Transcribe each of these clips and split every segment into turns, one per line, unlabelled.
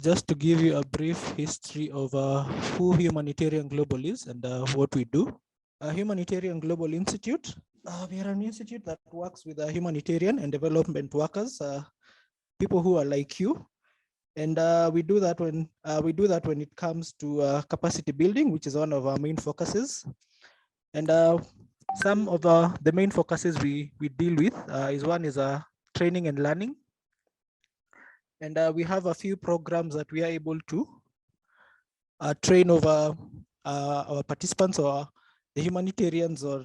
just to give you a brief history of who Humanitarian Global is and what we do. Humanitarian Global Institute, we are an institute that works with humanitarian and development workers, people who are like you. And we do that when it comes to capacity building, which is one of our main focuses. And some of the main focuses we deal with is training and learning. And we have a few programs that we are able to train over our participants, or the humanitarians, or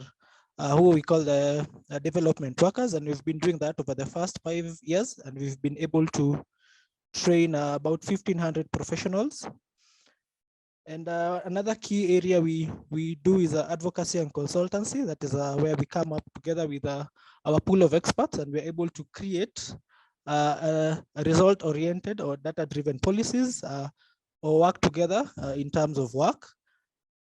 who we call the development workers. And we've been doing that over the first 5 years, and we've been able to train about 1,500 professionals. And another key area we do is advocacy and consultancy. That is where we come up together with our pool of experts, and we're able to create a result-oriented or data-driven policies or work together in terms of work.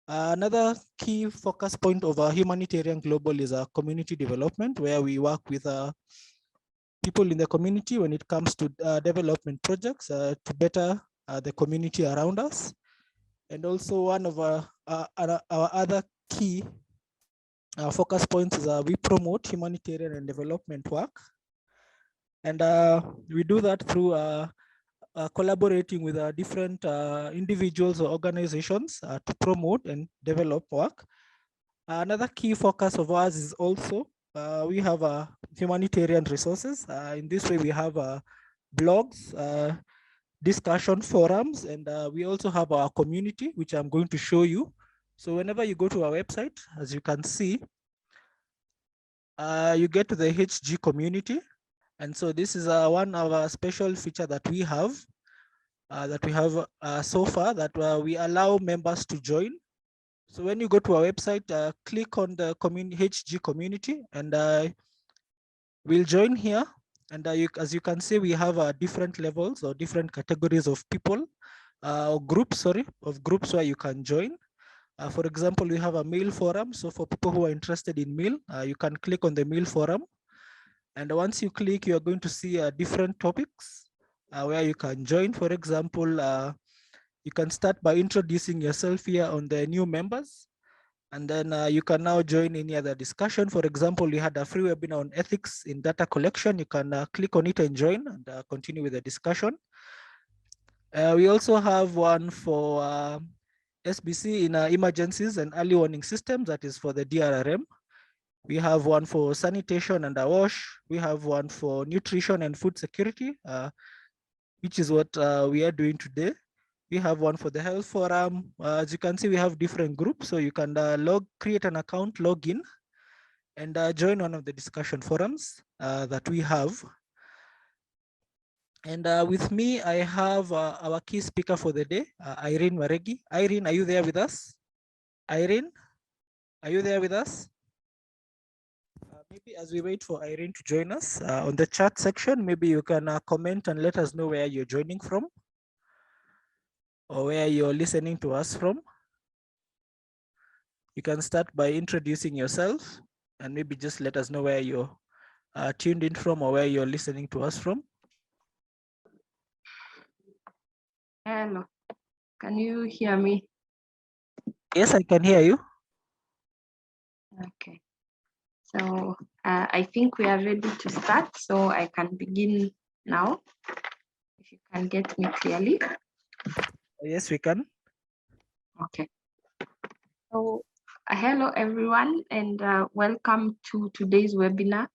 Another key focus point of our Humanitarian Global is community development, where we work with people in the community when it comes to development projects to better the community around us. And also one of our other key focus points is we promote humanitarian and development work. And we do that through collaborating with different individuals or organizations to promote and develop work. Another key focus of ours is also we have humanitarian resources. In this way, we have blogs, discussion forums, and we also have our community, which I'm going to show you. So whenever you go to our website, as you can see, you get to the HG community. And so this is one of our special feature that we have so far, that we allow members to join. So when you go to our website, click on the HG community, and we'll join here. And as you can see, we have different levels or different categories of people, or groups, where you can join. For example, we have a meal forum. So for people who are interested in meal, you can click on the meal forum. And once you click, you are going to see different topics where you can join. For example, you can start by introducing yourself here on the new members. And then you can now join any other discussion. For example, we had a free webinar on ethics in data collection. You can click on it and join and continue with the discussion. We also have one for SBC in emergencies and early warning systems, that is for the DRRM. We have one for sanitation and wash. We have one for nutrition and food security, which is what we are doing today. We have one for the health forum. As you can see, we have different groups. So you can create an account, log in, and join one of the discussion forums that we have. And with me, I have our key speaker for the day, Irene Maregi. Irene, are you there with us? Irene, are you there with us? Maybe as we wait for Irene to join us on the chat section, maybe you can comment and let us know where you're joining from or where you're listening to us from. You can start by introducing yourself and maybe just let us know where you're tuned in from or where you're listening to us from.
Hello, can you hear me?
Yes, I can hear you.
Okay, so I think we are ready to start, so I can begin now, if you can get me clearly.
Yes, we can.
Okay, so hello everyone, and welcome to today's webinar.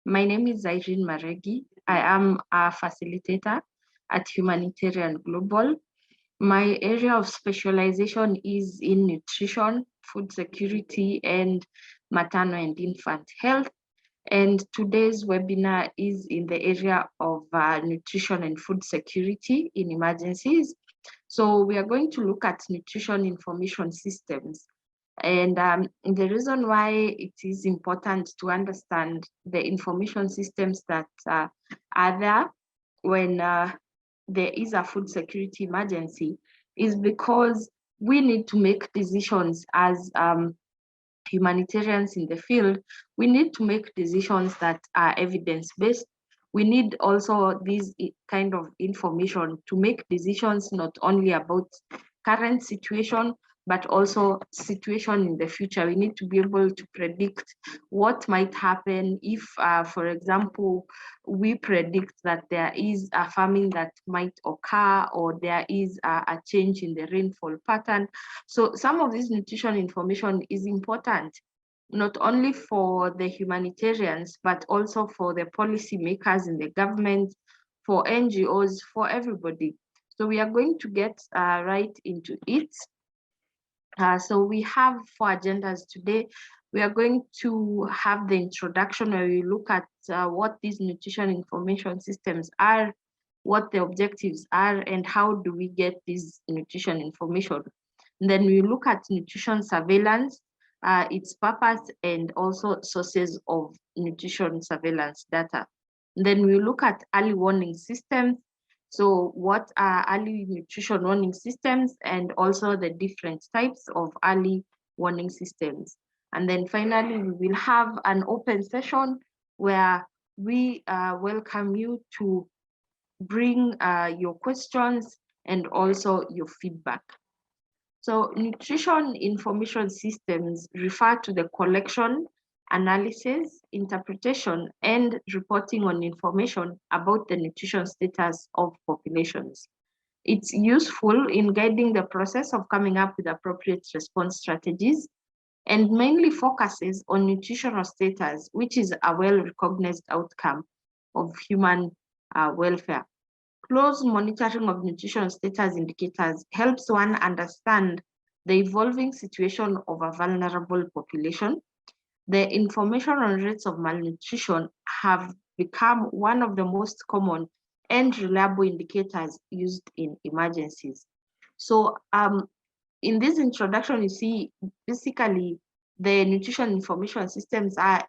My name is Irene Maregi. I am a facilitator at Humanitarian Global. My area of specialization is in nutrition, food security, and maternal and infant health. And today's webinar is in the area of nutrition and food security in emergencies. So we are going to look at nutrition information systems. And the reason why it is important to understand the information systems that are there when there is a food security emergency is because we need to make decisions as humanitarians in the field. We need to make decisions that are evidence-based. we need also this kind of information to make decisions not only about current situation, but also situation in the future. We need to be able to predict what might happen if, for example, we predict that there is a famine that might occur, or there is a change in the rainfall pattern. So some of this nutrition information is important, not only for the humanitarians, but also for the policy makers in the government, for NGOs, for everybody. So we are going to get right into it. So we have 4 agendas today. We are going to have the introduction where we look at what these nutrition information systems are, what the objectives are, and how do we get this nutrition information. And then we look at nutrition surveillance, its purpose, and also sources of nutrition surveillance data. And then we look at early warning systems. So what are early nutrition warning systems, and also the different types of early warning systems. And then finally, we will have an open session where we welcome you to bring your questions and also your feedback. So nutrition information systems refer to the collection, analysis, interpretation, and reporting on information about the nutrition status of populations. It's useful in guiding the process of coming up with appropriate response strategies, and mainly focuses on nutritional status, which is a well-recognized outcome of human welfare. Close monitoring of nutrition status indicators helps one understand the evolving situation of a vulnerable population. The information on rates of malnutrition have become one of the most common and reliable indicators used in emergencies. So in this introduction, you see basically the nutrition information systems are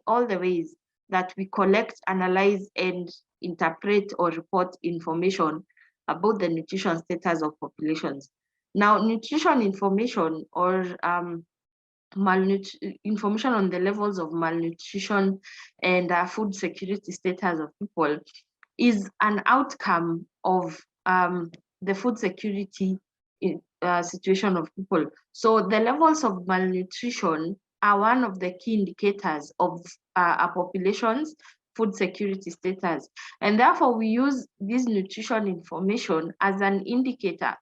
all the ways that we collect, analyze, and interpret or report information about the nutrition status of populations. Now, nutrition information or information on the levels of malnutrition and food security status of people is an outcome of the food security situation of people. So the levels of malnutrition are one of the key indicators of a population's food security status. And therefore, we use this nutrition information as an indicator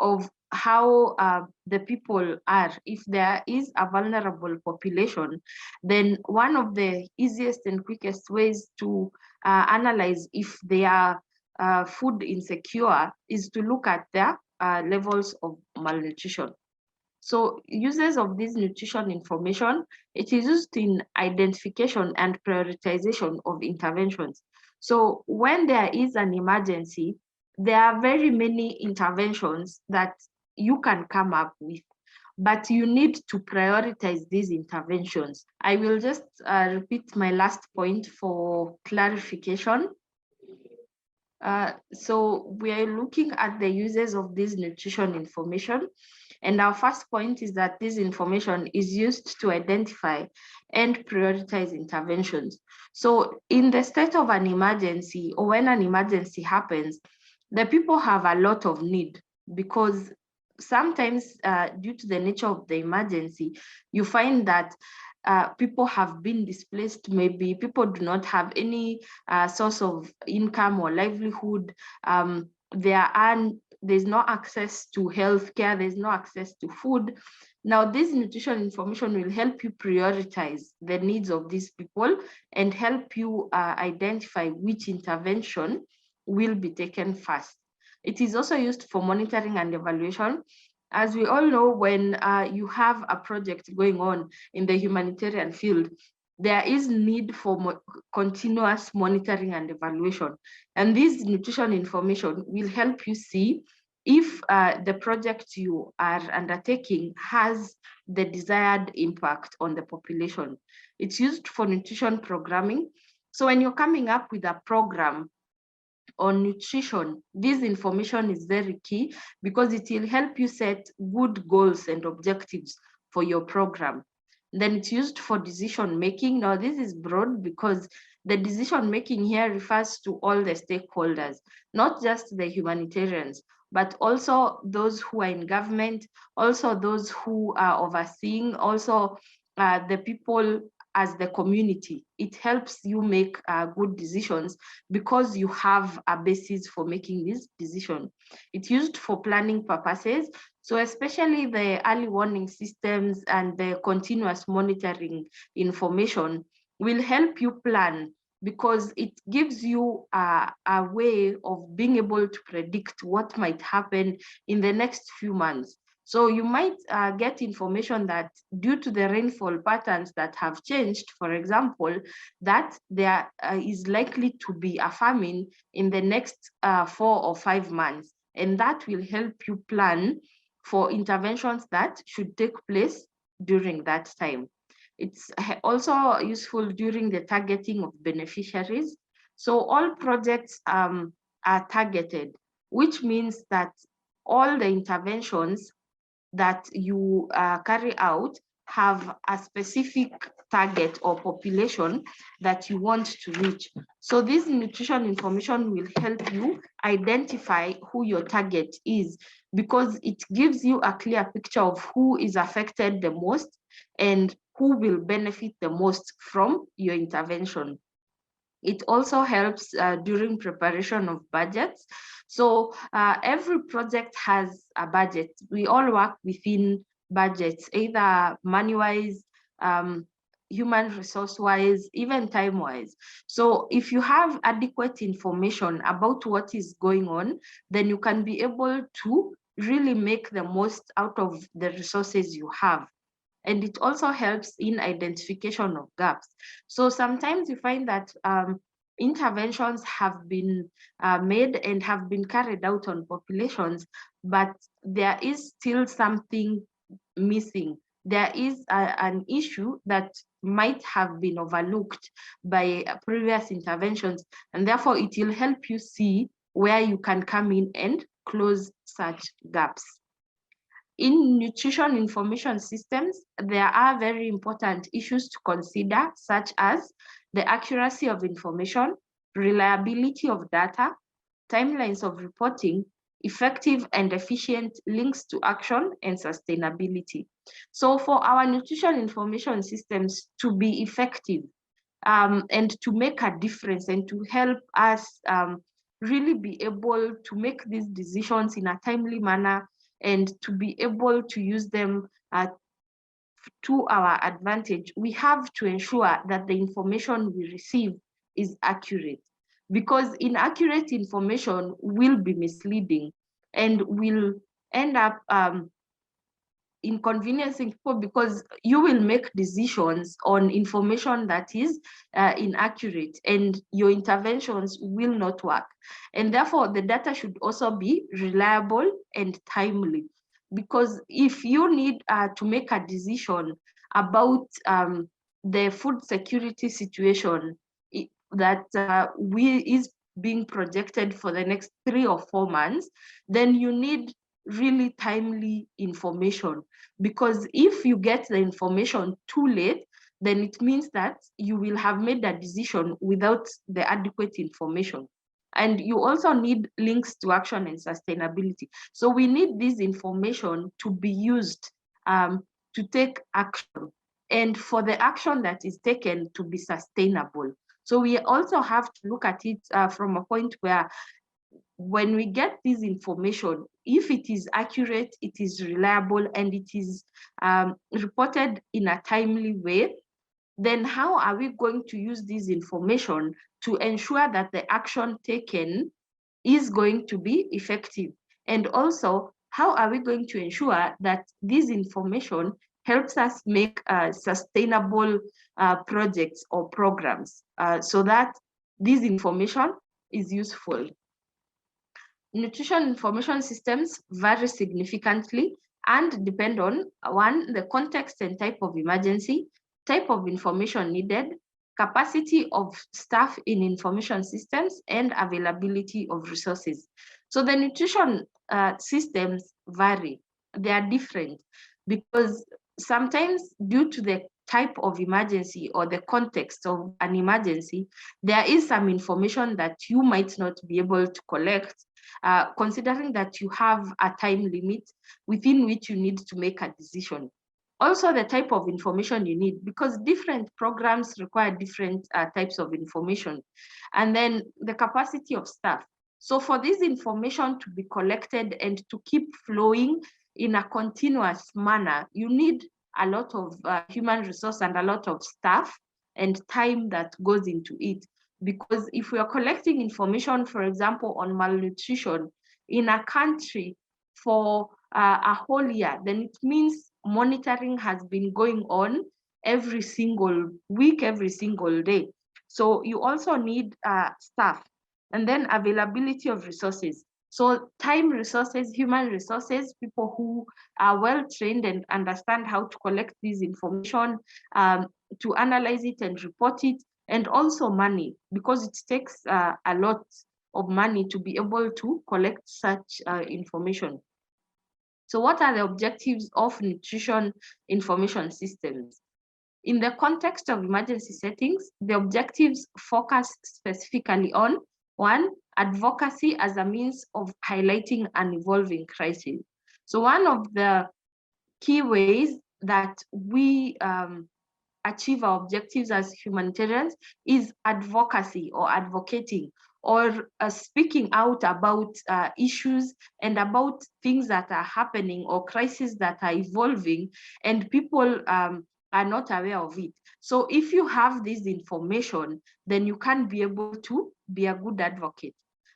of how the people are. If there is a vulnerable population, then one of the easiest and quickest ways to analyze if they are food insecure is to look at their levels of malnutrition. So uses of this nutrition information, it is used in identification and prioritization of interventions. So when there is an emergency, there are very many interventions that you can come up with, but you need to prioritize these interventions. I will just repeat my last point for clarification. So we are looking at the uses of this nutrition information. And our first point is that this information is used to identify and prioritize interventions. So in the state of an emergency, or when an emergency happens, the people have a lot of need, because sometimes due to the nature of the emergency, you find that people have been displaced. Maybe people do not have any source of income or livelihood. There's no access to healthcare, there's no access to food. Now, this nutrition information will help you prioritize the needs of these people and help you identify which intervention will be taken first. It is also used for monitoring and evaluation. As we all know, when you have a project going on in the humanitarian field, there is need for continuous monitoring and evaluation. And this nutrition information will help you see if the project you are undertaking has the desired impact on the population. It's used for nutrition programming. So when you're coming up with a program on nutrition, this information is very key, because it will help you set good goals and objectives for your program. Then it's used for decision making. Now, this is broad because The decision making here refers to all the stakeholders, not just the humanitarians, but also those who are in government, also those who are overseeing, also the people as the community. It helps you make good decisions because you have a basis for making this decision. It's used for planning purposes. So especially the early warning systems and the continuous monitoring information will help you plan, because it gives you a way of being able to predict what might happen in the next few months. So you might get information that due to the rainfall patterns that have changed, for example, that there is likely to be a famine in the next 4 or 5 months. And that will help you plan for interventions that should take place during that time. It's also useful during the targeting of beneficiaries. So all projects are targeted, which means that all the interventions that you carry out have a specific target or population that you want to reach. So this nutrition information will help you identify who your target is, because it gives you a clear picture of who is affected the most and who will benefit the most from your intervention. It also helps during preparation of budgets. So every project has a budget. We all work within budgets, either money-wise, human resource-wise, even time-wise. So if you have adequate information about what is going on, then you can be able to really make the most out of the resources you have. And it also helps in identification of gaps. So sometimes you find that interventions have been made and have been carried out on populations, but there is still something missing. There is an issue that might have been overlooked by previous interventions, and therefore it will help you see where you can come in and close such gaps. In nutrition information systems, there are very important issues to consider, such as the accuracy of information, reliability of data, timelines of reporting, effective and efficient links to action, and sustainability. So for our nutrition information systems to be effective and to make a difference and to help us really be able to make these decisions in a timely manner and to be able to use them to our advantage, we have to ensure that the information we receive is accurate, because inaccurate information will be misleading and will end up inconveniencing people, because you will make decisions on information that is inaccurate and your interventions will not work. And therefore, the data should also be reliable and timely, because if you need to make a decision about the food security situation that is being projected for the next 3 or 4 months, then you need really timely information, because if you get the information too late, then it means that you will have made a decision without the adequate information. And you also need links to action and sustainability. So we need this information to be used to take action, and for the action that is taken to be sustainable. So we also have to look at it from a point where when we get this information, if it is accurate, it is reliable, and it is reported in a timely way, then how are we going to use this information to ensure that the action taken is going to be effective? And also, how are we going to ensure that this information helps us make sustainable projects or programs so that this information is useful? Nutrition information systems vary significantly and depend on, one, the context and type of emergency, type of information needed, capacity of staff in information systems, and availability of resources. So the nutrition systems vary. They are different because sometimes, due to the type of emergency or the context of an emergency, there is some information that you might not be able to collect, considering that you have a time limit within which you need to make a decision. Also, the type of information you need, because different programs require different types of information. And then the capacity of staff. So for this information to be collected and to keep flowing in a continuous manner, you need a lot of human resource and a lot of staff and time that goes into it. Because if we are collecting information, for example, on malnutrition in a country for a whole year, then it means monitoring has been going on every single week, every single day. So you also need staff, and then availability of resources. So time resources, human resources, people who are well trained and understand how to collect this information, to analyze it and report it, and also money, because it takes a lot of money to be able to collect such information. So what are the objectives of nutrition information systems? In the context of emergency settings, the objectives focus specifically on: one, advocacy as a means of highlighting an evolving crisis. So one of the key ways that we achieve our objectives as humanitarians is advocacy or advocating, or speaking out about issues and about things that are happening or crises that are evolving, and people are not aware of it. So if you have this information, then you can be able to be a good advocate.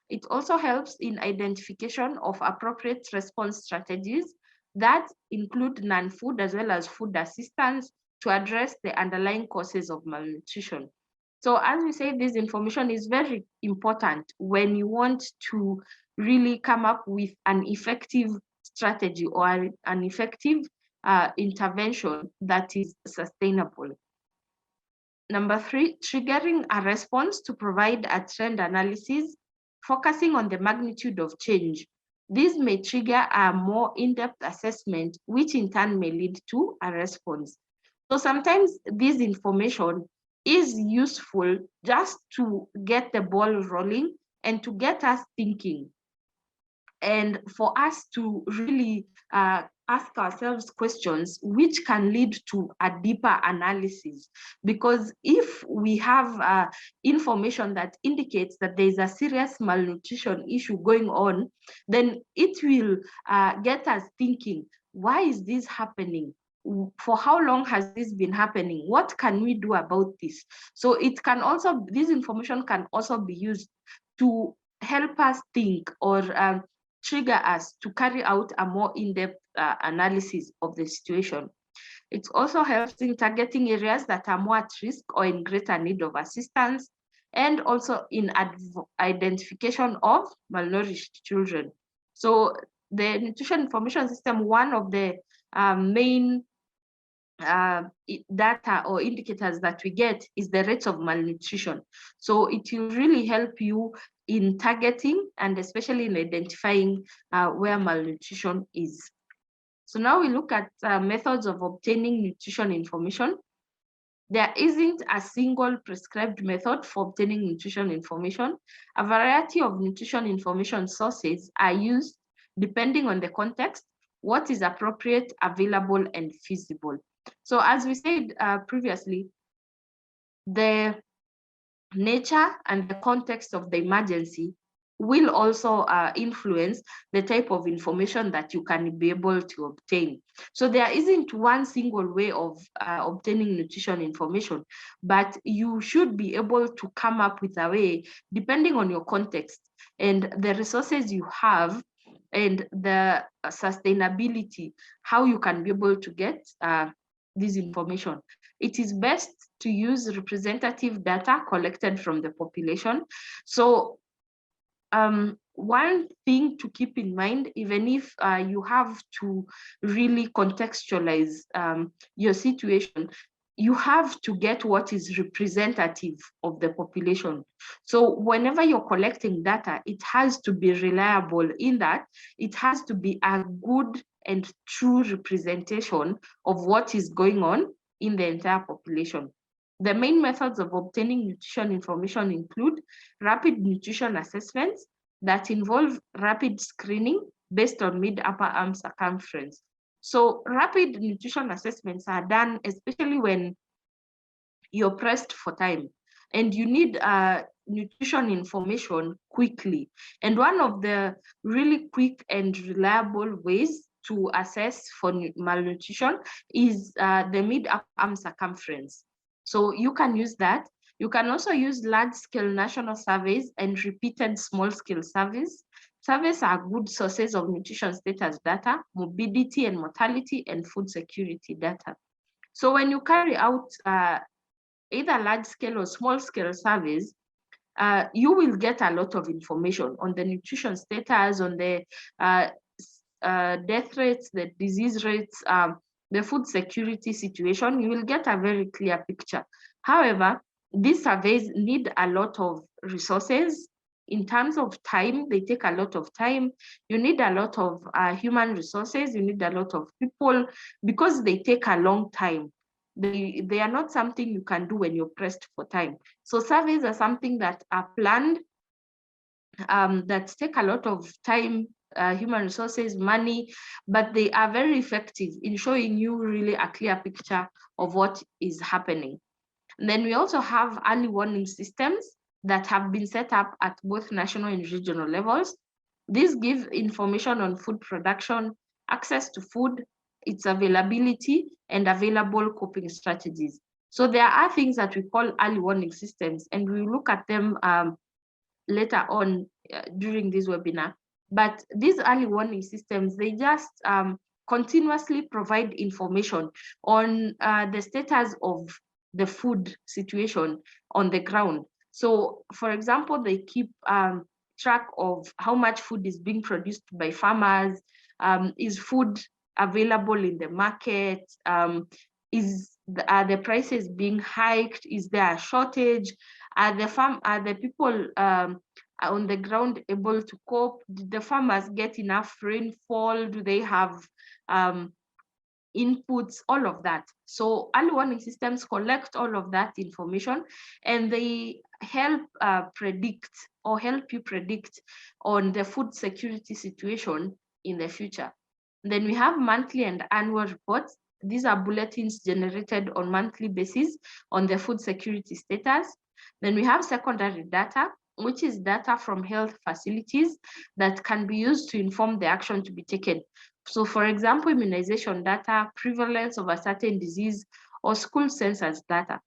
It also helps in identification of appropriate response strategies that include non-food as well as food assistance to address the underlying causes of malnutrition. So as we say, this information is very important when you want to really come up with an effective strategy or an effective intervention that is sustainable. Number three, triggering a response to provide a trend analysis, focusing on the magnitude of change. This may trigger a more in-depth assessment, which in turn may lead to a response. So sometimes this information is useful just to get the ball rolling and to get us thinking, and for us to really ask ourselves questions which can lead to a deeper analysis. Because if we have information that indicates that there is a serious malnutrition issue going on, then it will get us thinking, why is this happening? For how long has this been happening? What can we do about this? So it can also, this information can also be used to help us think or trigger us to carry out a more in-depth analysis of the situation. It also helps in targeting areas that are more at risk or in greater need of assistance, and also in identification of malnourished children. So the nutrition information system, one of the main data or indicators that we get is the rate of malnutrition. So it will really help you in targeting and especially in identifying where malnutrition is. So now we look at methods of obtaining nutrition information. There isn't a single prescribed method for obtaining nutrition information. A variety of nutrition information sources are used depending on the context, what is appropriate, available, and feasible. So as we said previously, the nature and the context of the emergency will also influence the type of information that you can be able to obtain. So there isn't one single way of obtaining nutrition information, but you should be able to come up with a way depending on your context and the resources you have and the sustainability, how you can be able to get this information. It is best to use representative data collected from the population. So one thing to keep in mind, even if you have to really contextualize your situation, you have to get what is representative of the population. So whenever you're collecting data, it has to be reliable in that it has to be a good and true representation of what is going on in the entire population. The main methods of obtaining nutrition information include rapid nutrition assessments that involve rapid screening based on mid-upper arm circumference. So rapid nutrition assessments are done especially when you're pressed for time and you need nutrition information quickly. And one of the really quick and reliable ways to assess for malnutrition is the mid-arm circumference. So you can use that. You can also use large-scale national surveys and repeated small-scale surveys. Surveys are good sources of nutrition status data, morbidity and mortality, and food security data. So when you carry out either large-scale or small-scale surveys, you will get a lot of information on the nutrition status, on the death rates, the disease rates, the food security situation. You will get a very clear picture. However, these surveys need a lot of resources. In terms of time, they take a lot of time. You need a lot of human resources. You need a lot of people because they take a long time. They are not something you can do when you're pressed for time. So surveys are something that are planned, that take a lot of time, human resources, money, but they are very effective in showing you really a clear picture of what is happening. And then we also have early warning systems that have been set up at both national and regional levels. These give information on food production, access to food, its availability, and available coping strategies. So there are things that we call early warning systems, and we look at them later on during this webinar. But these early warning systems, they just continuously provide information on the status of the food situation on the ground. So for example, they keep track of how much food is being produced by farmers, is food available in the market, are the prices being hiked, is there a shortage, are the people on the ground able to cope, did the farmers get enough rainfall, do they have inputs, all of that. So early warning systems collect all of that information and they help predict or help you predict on the food security situation in the future. And then we have monthly and annual reports. These are bulletins generated on monthly basis on the food security status. Then we have secondary data, which is data from health facilities that can be used to inform the action to be taken. So for example, immunization data, prevalence of a certain disease, or school census data.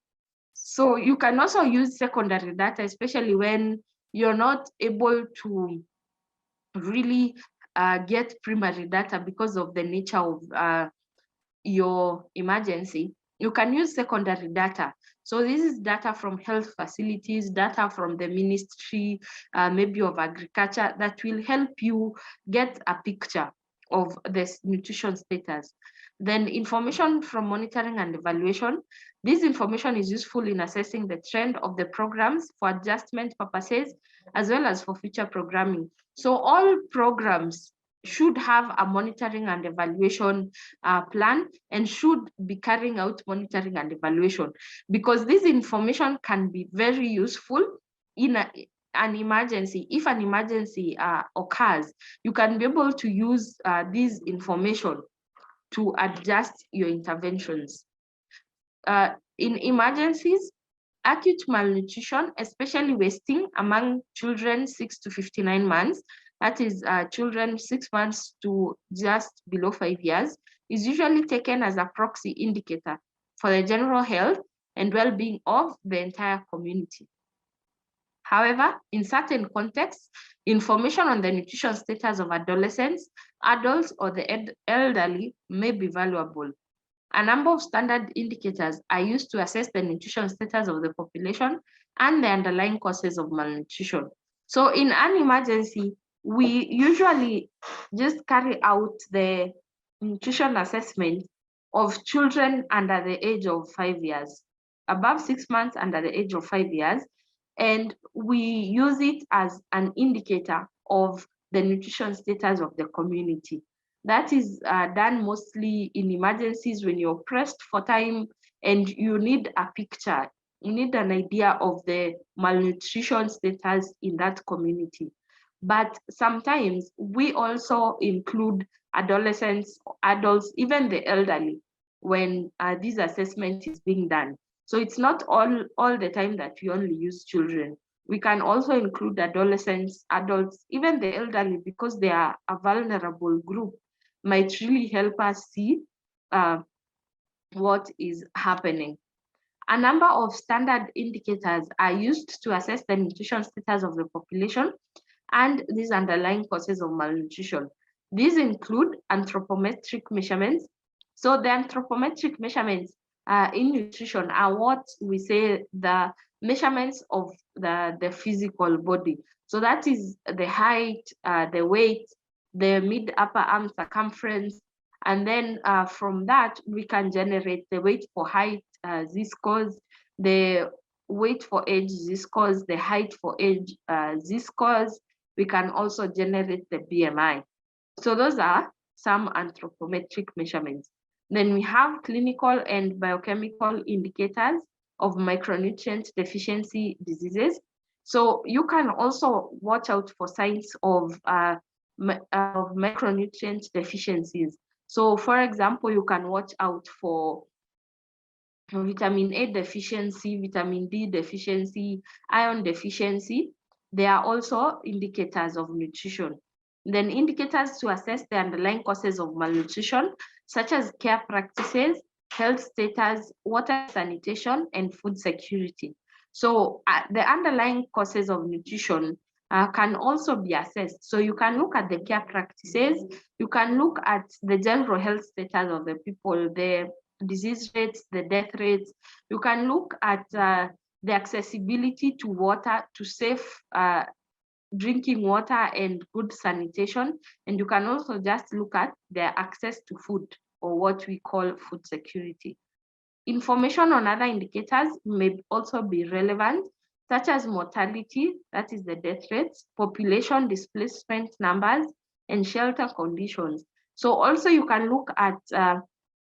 So you can also use secondary data, especially when you're not able to really get primary data because of the nature of your emergency. You can use secondary data. So this is data from health facilities, data from the ministry, maybe of agriculture, that will help you get a picture of this nutrition status. Then information from monitoring and evaluation. This information is useful in assessing the trend of the programs for adjustment purposes, as well as for future programming. So all programs should have a monitoring and evaluation plan and should be carrying out monitoring and evaluation, because this information can be very useful in an emergency. If an emergency occurs, you can be able to use this information to adjust your interventions. In emergencies, acute malnutrition, especially wasting among children 6 to 59 months, that is children 6 months to just below 5 years, is usually taken as a proxy indicator for the general health and well-being of the entire community. However, in certain contexts, information on the nutrition status of adolescents, adults, or the elderly may be valuable. A number of standard indicators are used to assess the nutrition status of the population and the underlying causes of malnutrition. So in an emergency, we usually just carry out the nutrition assessment of children under the age of 5 years, above 6 months under the age of 5 years, and we use it as an indicator of the nutrition status of the community. That is done mostly in emergencies when you're pressed for time, and you need a picture. You need an idea of the malnutrition status in that community. But sometimes we also include adolescents, adults, even the elderly when this assessment is being done. So it's not all the time that we only use children. We can also include adolescents, adults, even the elderly, because they are a vulnerable group, might really help us see what is happening. A number of standard indicators are used to assess the nutrition status of the population and these underlying causes of malnutrition. These include anthropometric measurements. So the anthropometric measurements in nutrition are what we say the measurements of the physical body. So that is the height, the weight, the mid upper arm circumference, and then from that we can generate the weight for height, z-scores, the weight for age, z-scores, the height for age, z-scores. We can also generate the BMI. So those are some anthropometric measurements. Then we have clinical and biochemical indicators of micronutrient deficiency diseases. So you can also watch out for signs of micronutrient deficiencies. So for example, you can watch out for vitamin A deficiency, vitamin D deficiency, iron deficiency. They are also indicators of nutrition. Then indicators to assess the underlying causes of malnutrition, such as care practices, health status, water sanitation, and food security. So the underlying causes of nutrition can also be assessed. So you can look at the care practices, you can look at the general health status of the people, the disease rates, the death rates. You can look at the accessibility to water, to safe drinking water and good sanitation. And you can also just look at their access to food, or what we call food security. Information on other indicators may also be relevant, such as mortality, that is the death rates, population displacement numbers, and shelter conditions. So also you can look at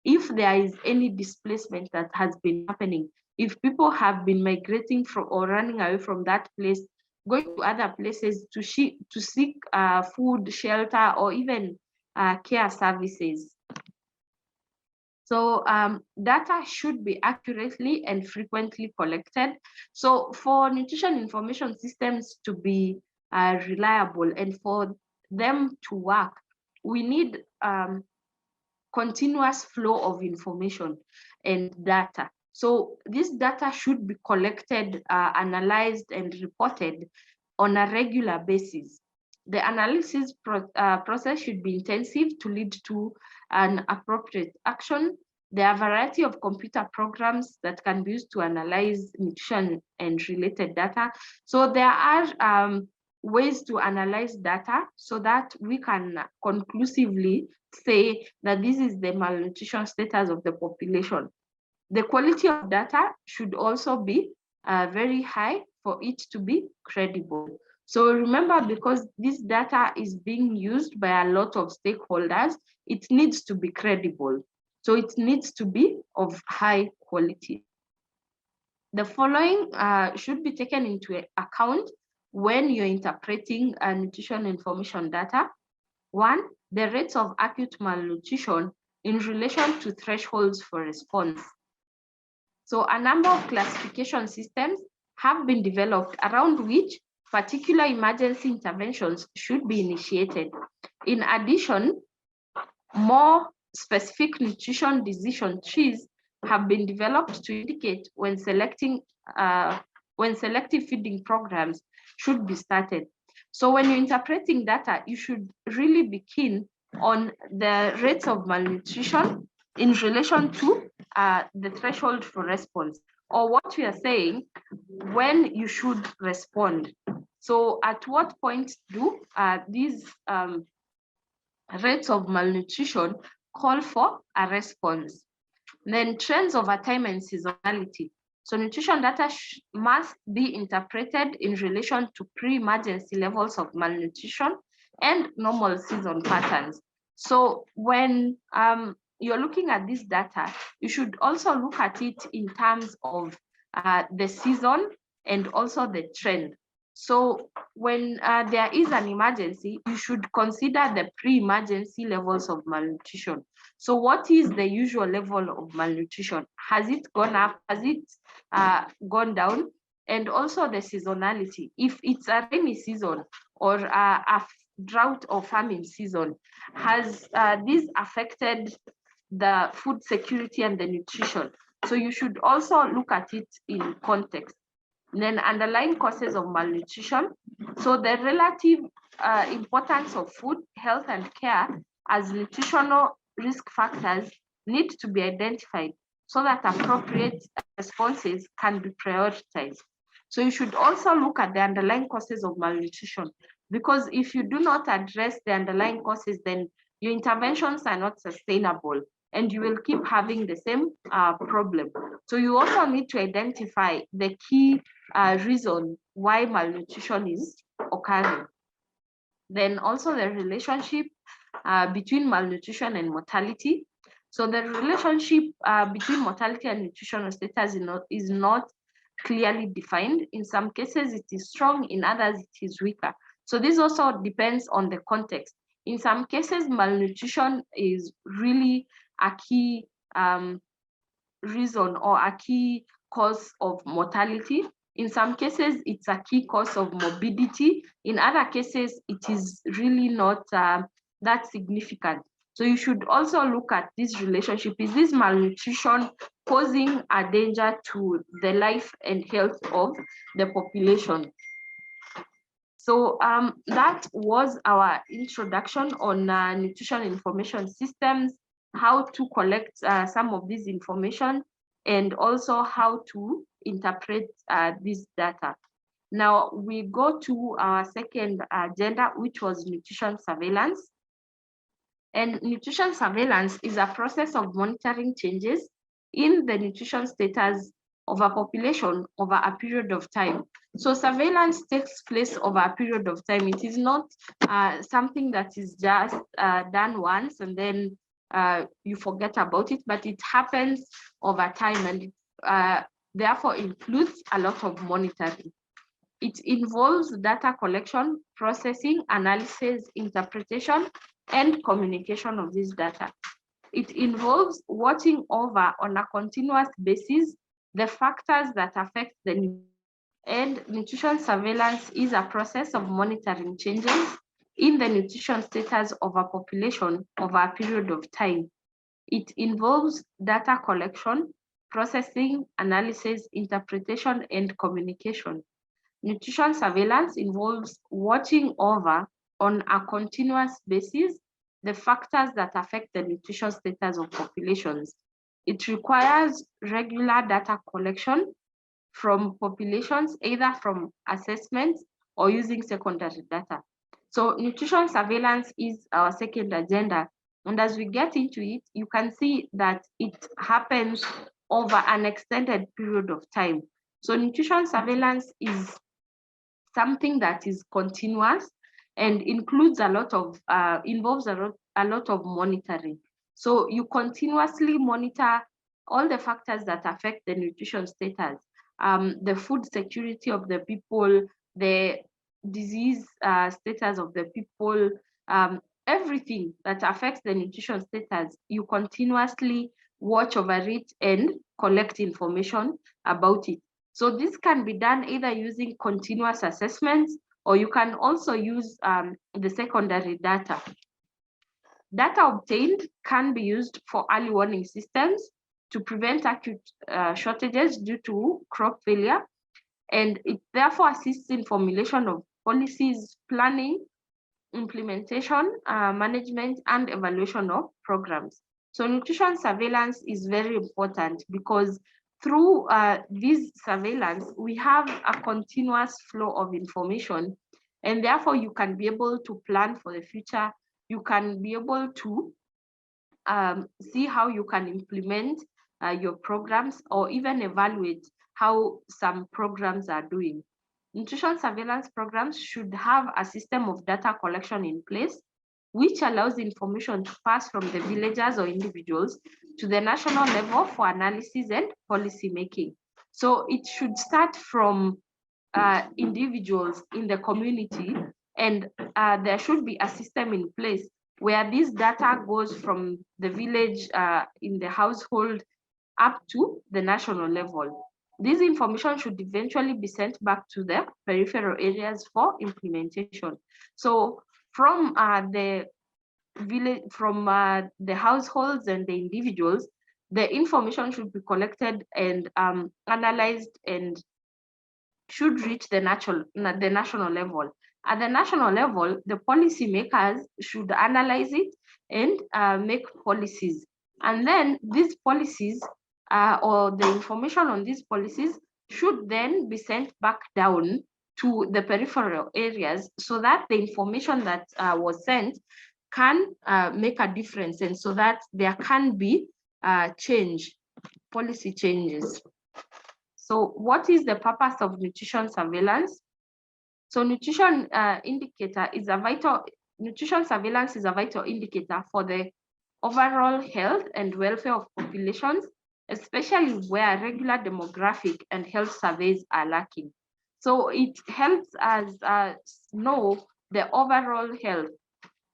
if there is any displacement that has been happening, if people have been migrating from or running away from that place, going to other places to seek food, shelter, or even care services. So data should be accurately and frequently collected. So for nutrition information systems to be reliable and for them to work, we need continuous flow of information and data. So this data should be collected, analyzed, and reported on a regular basis. The analysis process should be intensive to lead to an appropriate action. There are a variety of computer programs that can be used to analyze nutrition and related data. So there are ways to analyze data so that we can conclusively say that this is the malnutrition status of the population. The quality of data should also be very high for it to be credible. So remember, because this data is being used by a lot of stakeholders, it needs to be credible. So it needs to be of high quality. The following should be taken into account when you're interpreting nutrition information data. One, the rates of acute malnutrition in relation to thresholds for response. So a number of classification systems have been developed around which particular emergency interventions should be initiated. In addition, more specific nutrition decision trees have been developed to indicate when selective feeding programs should be started. So when you're interpreting data, you should really be keen on the rates of malnutrition in relation to the threshold for response, or what we are saying, when you should respond. So at what point do these rates of malnutrition call for a response? Then trends over time and seasonality. So nutrition data must be interpreted in relation to pre-emergency levels of malnutrition and normal season patterns. So when you're looking at this data, you should also look at it in terms of the season and also the trend. So when there is an emergency, you should consider the pre-emergency levels of malnutrition. So what is the usual level of malnutrition? Has it gone up? Has it gone down? And also the seasonality. If it's a rainy season or a drought or famine season, has this affected the food security and the nutrition? So you should also look at it in context. Then underlying causes of malnutrition. So the relative importance of food, health, and care as nutritional risk factors need to be identified so that appropriate responses can be prioritized. So you should also look at the underlying causes of malnutrition, because if you do not address the underlying causes, then your interventions are not sustainable and you will keep having the same problem. So you also need to identify the key reason why malnutrition is occurring. Then also the relationship between malnutrition and mortality. So the relationship between mortality and nutritional status is not clearly defined. In some cases, it is strong, in others, it is weaker. So this also depends on the context. In some cases, malnutrition is really a key reason or a key cause of mortality. In some cases, it's a key cause of morbidity. In other cases, it is really not that significant. So you should also look at this relationship. Is this malnutrition posing a danger to the life and health of the population? So that was our introduction on nutrition information systems, how to collect some of this information, and also how to interpret this data. Now we go to our second agenda, which was nutrition surveillance. And nutrition surveillance is a process of monitoring changes in the nutrition status of a population over a period of time. So surveillance takes place over a period of time. It is not something that is just done once and then you forget about it, but it happens over time, and therefore includes a lot of monitoring. It involves data collection, processing, analysis, interpretation, and communication of this data. It involves watching over on a continuous basis the factors that affect the and nutrition surveillance is a process of monitoring changes in the nutrition status of a population over a period of time. It involves data collection, processing, analysis, interpretation, and communication. Nutrition surveillance involves watching over on a continuous basis the factors that affect the nutrition status of populations. It requires regular data collection from populations, either from assessments or using secondary data. So nutrition surveillance is our second agenda. And as we get into it, you can see that it happens over an extended period of time. So nutrition surveillance is something that is continuous and includes a lot of, involves a lot of monitoring. So you continuously monitor all the factors that affect the nutrition status, the food security of the people, the disease status of the people, everything that affects the nutrition status, you continuously watch over it and collect information about it. So this can be done either using continuous assessments, or you can also use the secondary data. Data obtained can be used for early warning systems to prevent acute shortages due to crop failure, and it therefore assists in formulation of policies, planning, implementation, management, and evaluation of programs. So nutrition surveillance is very important because through this surveillance, we have a continuous flow of information, and therefore you can be able to plan for the future. You can be able to see how you can implement your programs, or even evaluate how some programs are doing. Nutrition surveillance programs should have a system of data collection in place which allows information to pass from the villagers or individuals to the national level for analysis and policy making. So it should start from individuals in the community, and there should be a system in place where this data goes from the village in the household up to the national level. This information should eventually be sent back to the peripheral areas for implementation. So from the village, from the households and the individuals, the information should be collected and analyzed and should reach the national level. At the national level, the policymakers should analyze it and make policies. And then these policies or the information on these policies should then be sent back down to the peripheral areas so that the information that was sent can make a difference, and so that there can be policy changes. So what is the purpose of nutrition surveillance? So nutrition surveillance is a vital indicator for the overall health and welfare of populations, especially where regular demographic and health surveys are lacking. So it helps us know the overall health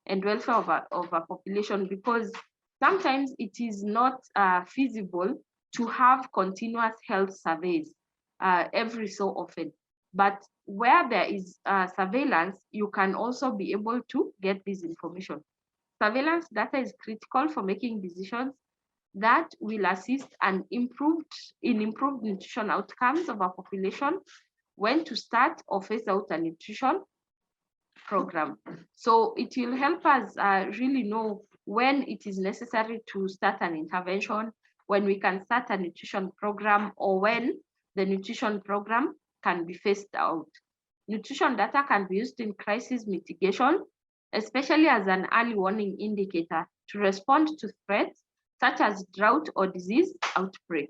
and welfare of a population, because sometimes it is not feasible to have continuous health surveys every so often. But where there is surveillance, you can also be able to get this information. Surveillance data is critical for making decisions that will assist in improved nutrition outcomes of a population, when to start or phase out a nutrition program. So it will help us really know when it is necessary to start an intervention, when we can start a nutrition program, or when the nutrition program can be phased out. Nutrition data can be used in crisis mitigation, especially as an early warning indicator to respond to threats such as drought or disease outbreak.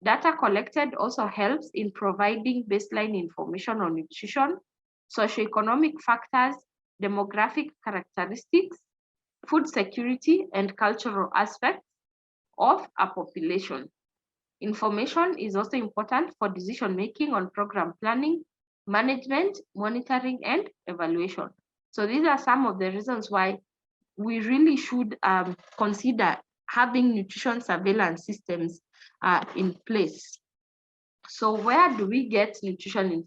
Data collected also helps in providing baseline information on nutrition, socioeconomic factors, demographic characteristics, food security, and cultural aspects of a population. Information is also important for decision-making on program planning, management, monitoring, and evaluation. So these are some of the reasons why we really should consider having nutrition surveillance systems in place. So where do we get nutrition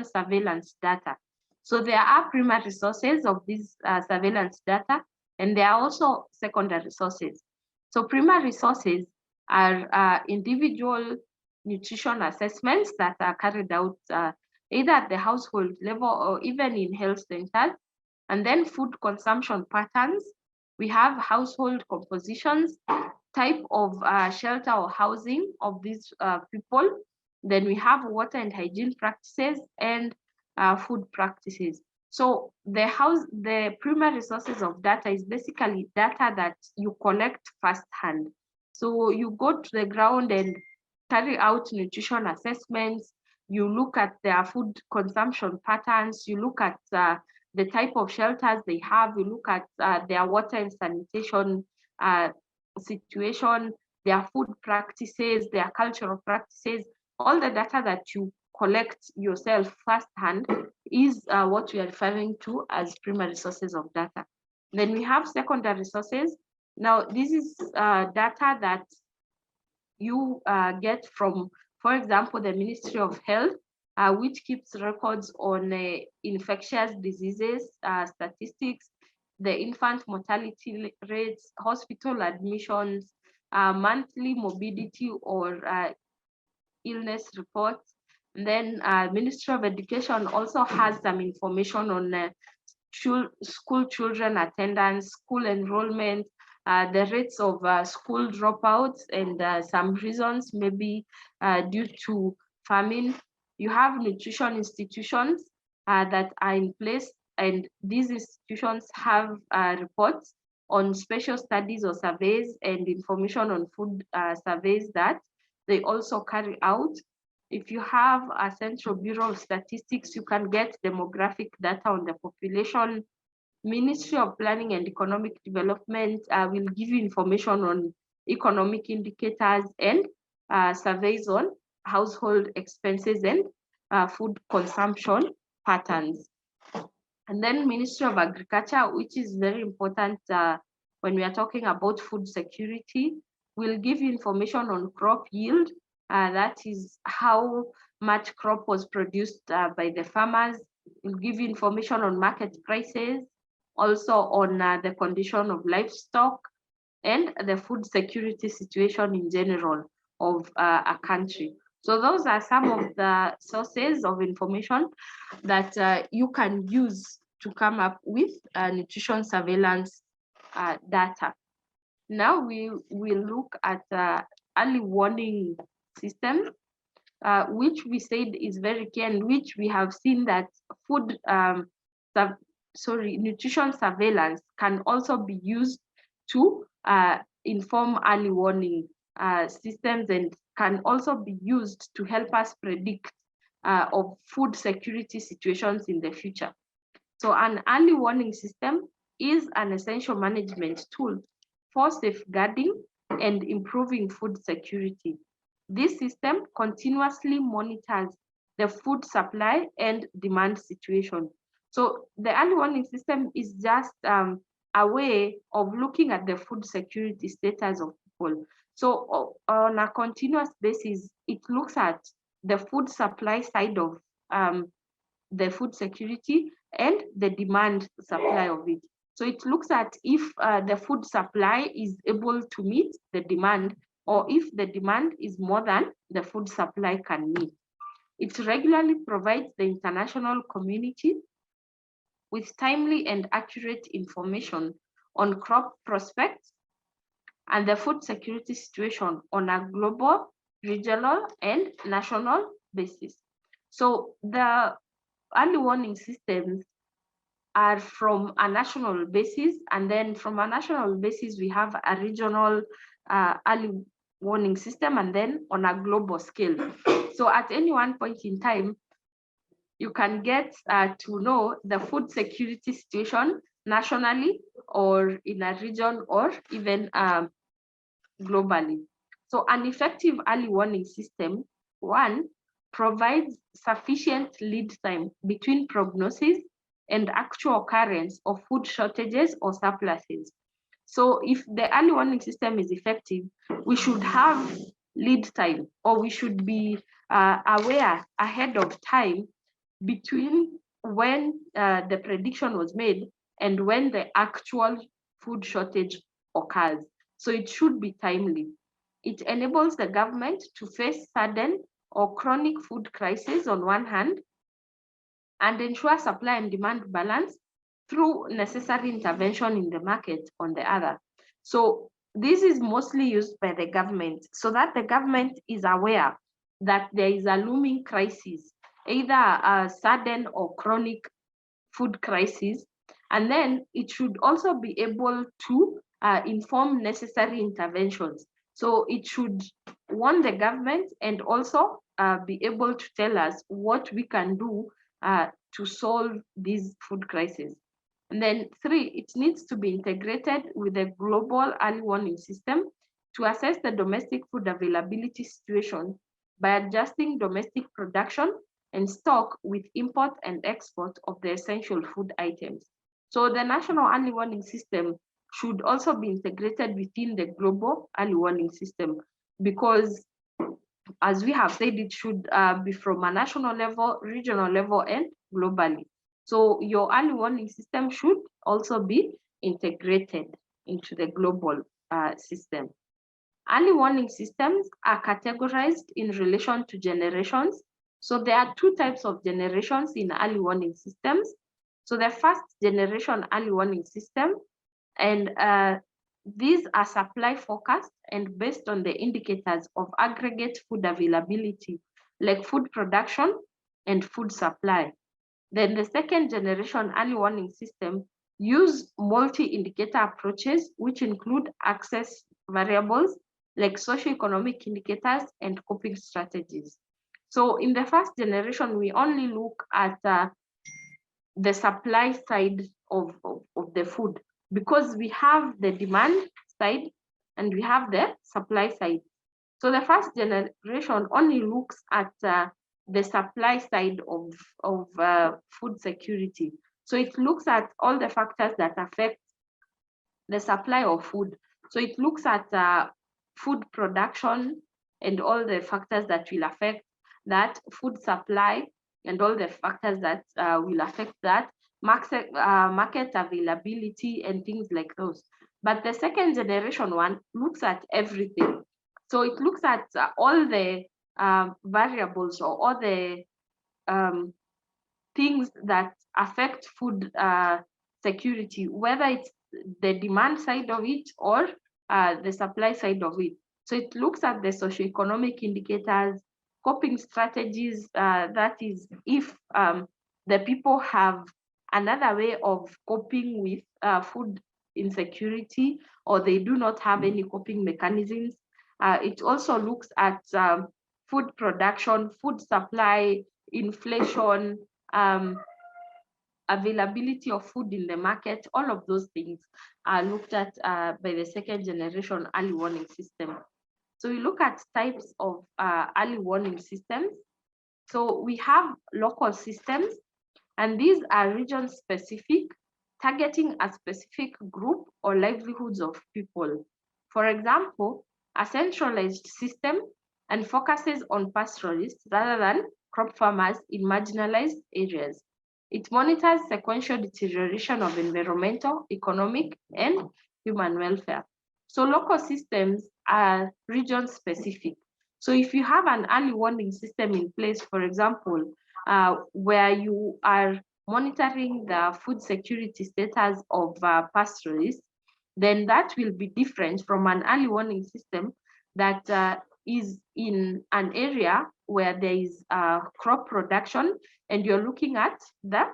surveillance data? So there are primary sources of this surveillance data, and there are also secondary sources. So primary sources are individual nutrition assessments that are carried out either at the household level or even in health centers. And then food consumption patterns. We have household compositions, type of shelter or housing of these people. Then we have water and hygiene practices and food practices. So the primary sources of data is basically data that you collect firsthand. So you go to the ground and carry out nutrition assessments. You look at their food consumption patterns. You look at the type of shelters they have. You look at their water and sanitation situation, their food practices, their cultural practices. All the data that you collect yourself firsthand is what we are referring to as primary sources of data. Then we have secondary sources. Now, this is data that you get from, for example, the Ministry of Health, which keeps records on infectious diseases, statistics, the infant mortality rates, hospital admissions, monthly morbidity or illness reports. And then Ministry of Education also has some information on school children attendance, school enrollment, the rates of school dropouts, and some reasons maybe due to famine. You have nutrition institutions that are in place, and these institutions have reports on special studies or surveys and information on food surveys that they also carry out. If you have a Central Bureau of Statistics, you can get demographic data on the population. Ministry of Planning and Economic Development will give you information on economic indicators and surveys on household expenses and food consumption patterns. And then Ministry of Agriculture, which is very important when we are talking about food security, will give you information on crop yield. That is how much crop was produced by the farmers. It will give you information on market prices, also on the condition of livestock and the food security situation in general of a country. So those are some of the sources of information that you can use to come up with nutrition surveillance data. Now we will look at early warning system, which we said is very key, and which we have seen that nutrition surveillance can also be used to inform early warning systems, and can also be used to help us predict of food security situations in the future. So an early warning system is an essential management tool for safeguarding and improving food security. This system continuously monitors the food supply and demand situation. So the early warning system is just a way of looking at the food security status of people. So on a continuous basis, it looks at the food supply side of the food security and the demand supply of it. So it looks at if the food supply is able to meet the demand, or if the demand is more than the food supply can meet. It regularly provides the international community with timely and accurate information on crop prospects and the food security situation on a global, regional, and national basis. So the early warning systems are from a national basis, and then from a national basis, we have a regional early warning system, and then on a global scale. So at any one point in time, you can get to know the food security situation nationally, or in a region, or even globally. So an effective early warning system, one, provides sufficient lead time between prognosis and actual occurrence of food shortages or surpluses. So if the early warning system is effective, we should have lead time, or we should be aware ahead of time between when the prediction was made and when the actual food shortage occurs. So it should be timely. It enables the government to face sudden or chronic food crisis on one hand, and ensure supply and demand balance through necessary intervention in the market on the other. So this is mostly used by the government, so that the government is aware that there is a looming crisis, either a sudden or chronic food crisis, and then it should also be able to inform necessary interventions. So it should warn the government, and also be able to tell us what we can do to solve these food crises. And then 3, it needs to be integrated with a global early warning system to assess the domestic food availability situation by adjusting domestic production and stock with import and export of the essential food items. So the national early warning system should also be integrated within the global early warning system, because as we have said, it should be from a national level, regional level, and globally. So your early warning system should also be integrated into the global system. Early warning systems are categorized in relation to generations. So there are 2 types of generations in early warning systems. So the first generation early warning system, and these are supply focused and based on the indicators of aggregate food availability, like food production and food supply. Then the second generation early warning system use multi-indicator approaches, which include access variables like socioeconomic indicators and coping strategies. So in the first generation, we only look at the supply side of the food, because we have the demand side and we have the supply side. So the first generation only looks at the supply side of food security. So it looks at all the factors that affect the supply of food. So it looks at food production and all the factors that will affect that, food supply and all the factors that will affect that, market availability and things like those. But the second generation one looks at everything. So it looks at all the variables or all the things that affect food security, whether it's the demand side of it or the supply side of it. So it looks at the socioeconomic indicators, coping strategies, that is, if the people have another way of coping with food insecurity, or they do not have any coping mechanisms. It also looks at food production, food supply, inflation, availability of food in the market. All of those things are looked at by the second generation early warning system. So we look at types of early warning systems. So we have local systems, and these are region specific, targeting a specific group or livelihoods of people. For example, a centralized system and focuses on pastoralists rather than crop farmers in marginalized areas. It monitors sequential deterioration of environmental, economic, and human welfare. So local systems are region specific. So if you have an early warning system in place, for example, where you are monitoring the food security status of pastoralists, then that will be different from an early warning system that is in an area where there is crop production, and you're looking at the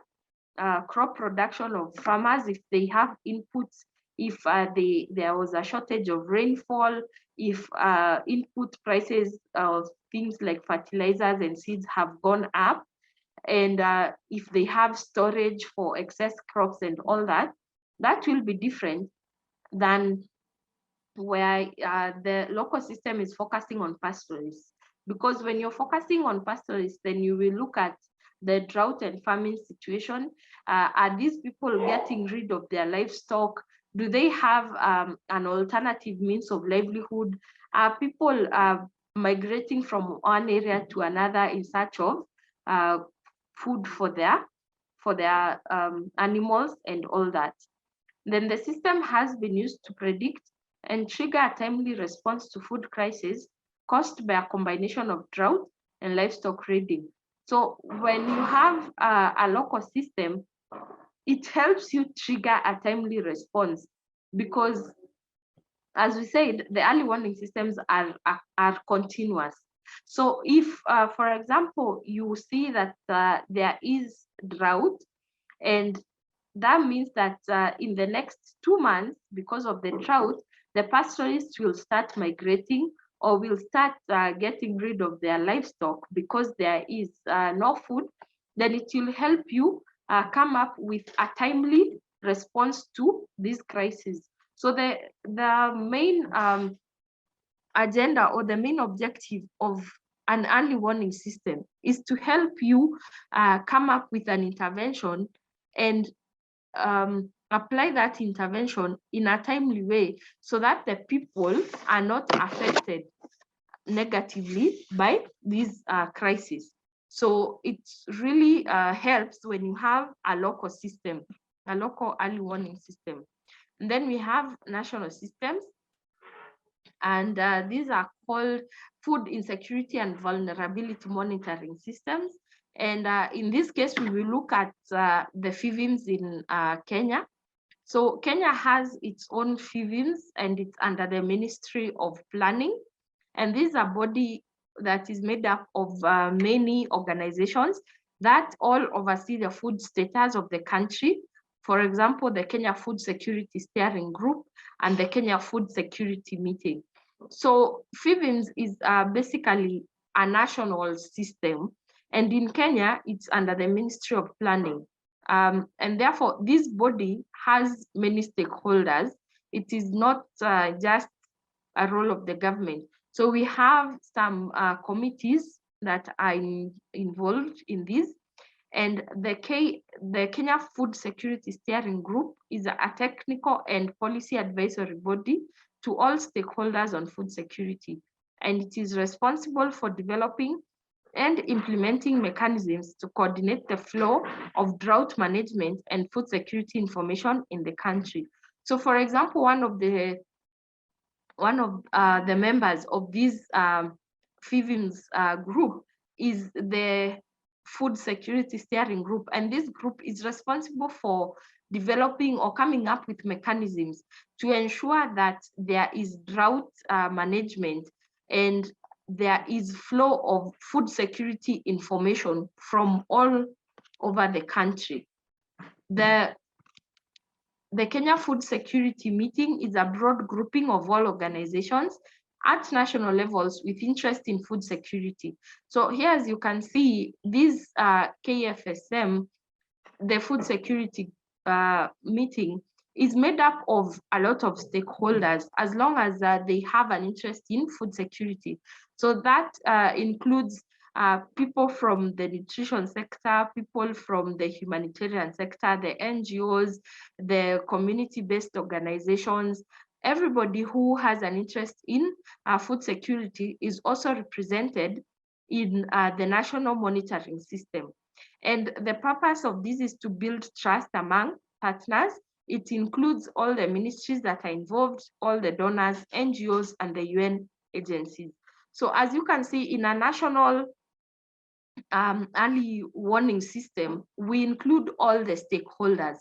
crop production of farmers, if they have inputs, if there was a shortage of rainfall, if input prices of things like fertilizers and seeds have gone up, and if they have storage for excess crops and all that, that will be different than where the local system is focusing on pastoralists. Because when you're focusing on pastoralists, then you will look at the drought and famine situation. Are these people getting rid of their livestock? Do they have an alternative means of livelihood? Are people migrating from one area to another in search of food for their animals and all that? Then the system has been used to predict and trigger a timely response to food crisis caused by a combination of drought and livestock raiding. So when you have a local system, it helps you trigger a timely response, because, as we said, the early warning systems are continuous. So if, for example, you see that there is drought, and that means that in the next 2 months, because of the drought, the pastoralists will start migrating or will start getting rid of their livestock because there is no food, then it will help you come up with a timely response to this crisis. So the main agenda or the main objective of an early warning system is to help you come up with an intervention and apply that intervention in a timely way, so that the people are not affected negatively by these crises. So it really helps when you have a local system, a local early warning system. And then we have national systems, and these are called food insecurity and vulnerability monitoring systems. And in this case, we will look at the FIVIMS in Kenya. So Kenya has its own FIVIMS, and it's under the Ministry of Planning. And this is a body that is made up of many organizations that all oversee the food status of the country. For example, the Kenya Food Security Steering Group and the Kenya Food Security Meeting. So FIVIMS is basically a national system, and in Kenya, it's under the Ministry of Planning. And therefore, this body has many stakeholders. It is not just a role of the government. So we have some committees that are involved in this. And the Kenya Food Security Steering Group is a technical and policy advisory body to all stakeholders on food security. And it is responsible for developing and implementing mechanisms to coordinate the flow of drought management and food security information in the country. So for example, one of the members of this FIVIMS group is the Food Security Steering Group, and this group is responsible for developing or coming up with mechanisms to ensure that there is drought management and there is flow of food security information from all over the country. The Kenya Food Security Meeting is a broad grouping of all organizations at national levels with interest in food security. So here, as you can see, this KFSM, the Food Security Meeting, is made up of a lot of stakeholders as long as they have an interest in food security. So that includes people from the nutrition sector, people from the humanitarian sector, the NGOs, the community-based organizations. Everybody who has an interest in food security is also represented in the national monitoring system. And the purpose of this is to build trust among partners. It includes all the ministries that are involved, all the donors, NGOs, and the UN agencies. So as you can see, in a national early warning system, we include all the stakeholders.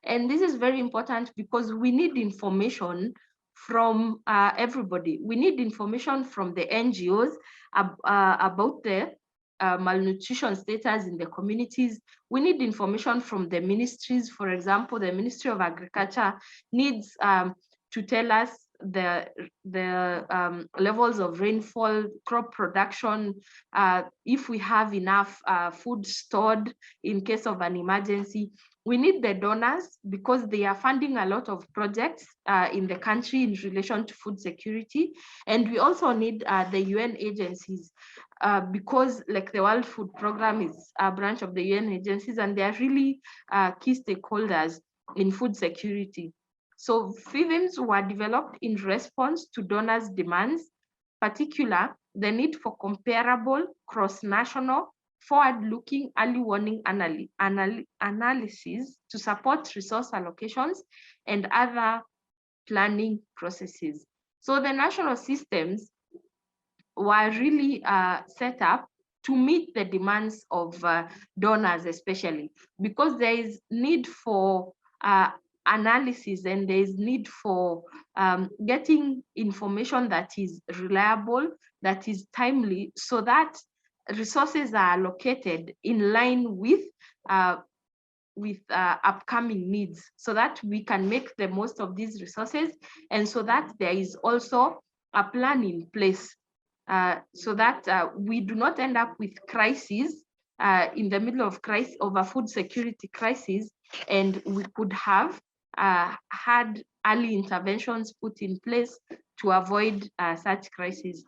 And this is very important because we need information from everybody. We need information from the NGOs about the malnutrition status in the communities. We need information from the ministries. For example, the Ministry of Agriculture needs to tell us the levels of rainfall, crop production, if we have enough food stored in case of an emergency. We need the donors because they are funding a lot of projects in the country in relation to food security. And we also need the UN agencies because like the World Food Programme is a branch of the UN agencies, and they are really key stakeholders in food security. So FIVIMs were developed in response to donors' demands, particular the need for comparable, cross-national, forward-looking early warning analysis to support resource allocations and other planning processes. So the national systems were really set up to meet the demands of donors, especially because there is need for analysis and there is need for getting information that is reliable, that is timely, so that resources are allocated in line with upcoming needs, so that we can make the most of these resources, and so that there is also a plan in place so that we do not end up with crises in the middle of a food security crisis, and we could have had early interventions put in place to avoid such crises.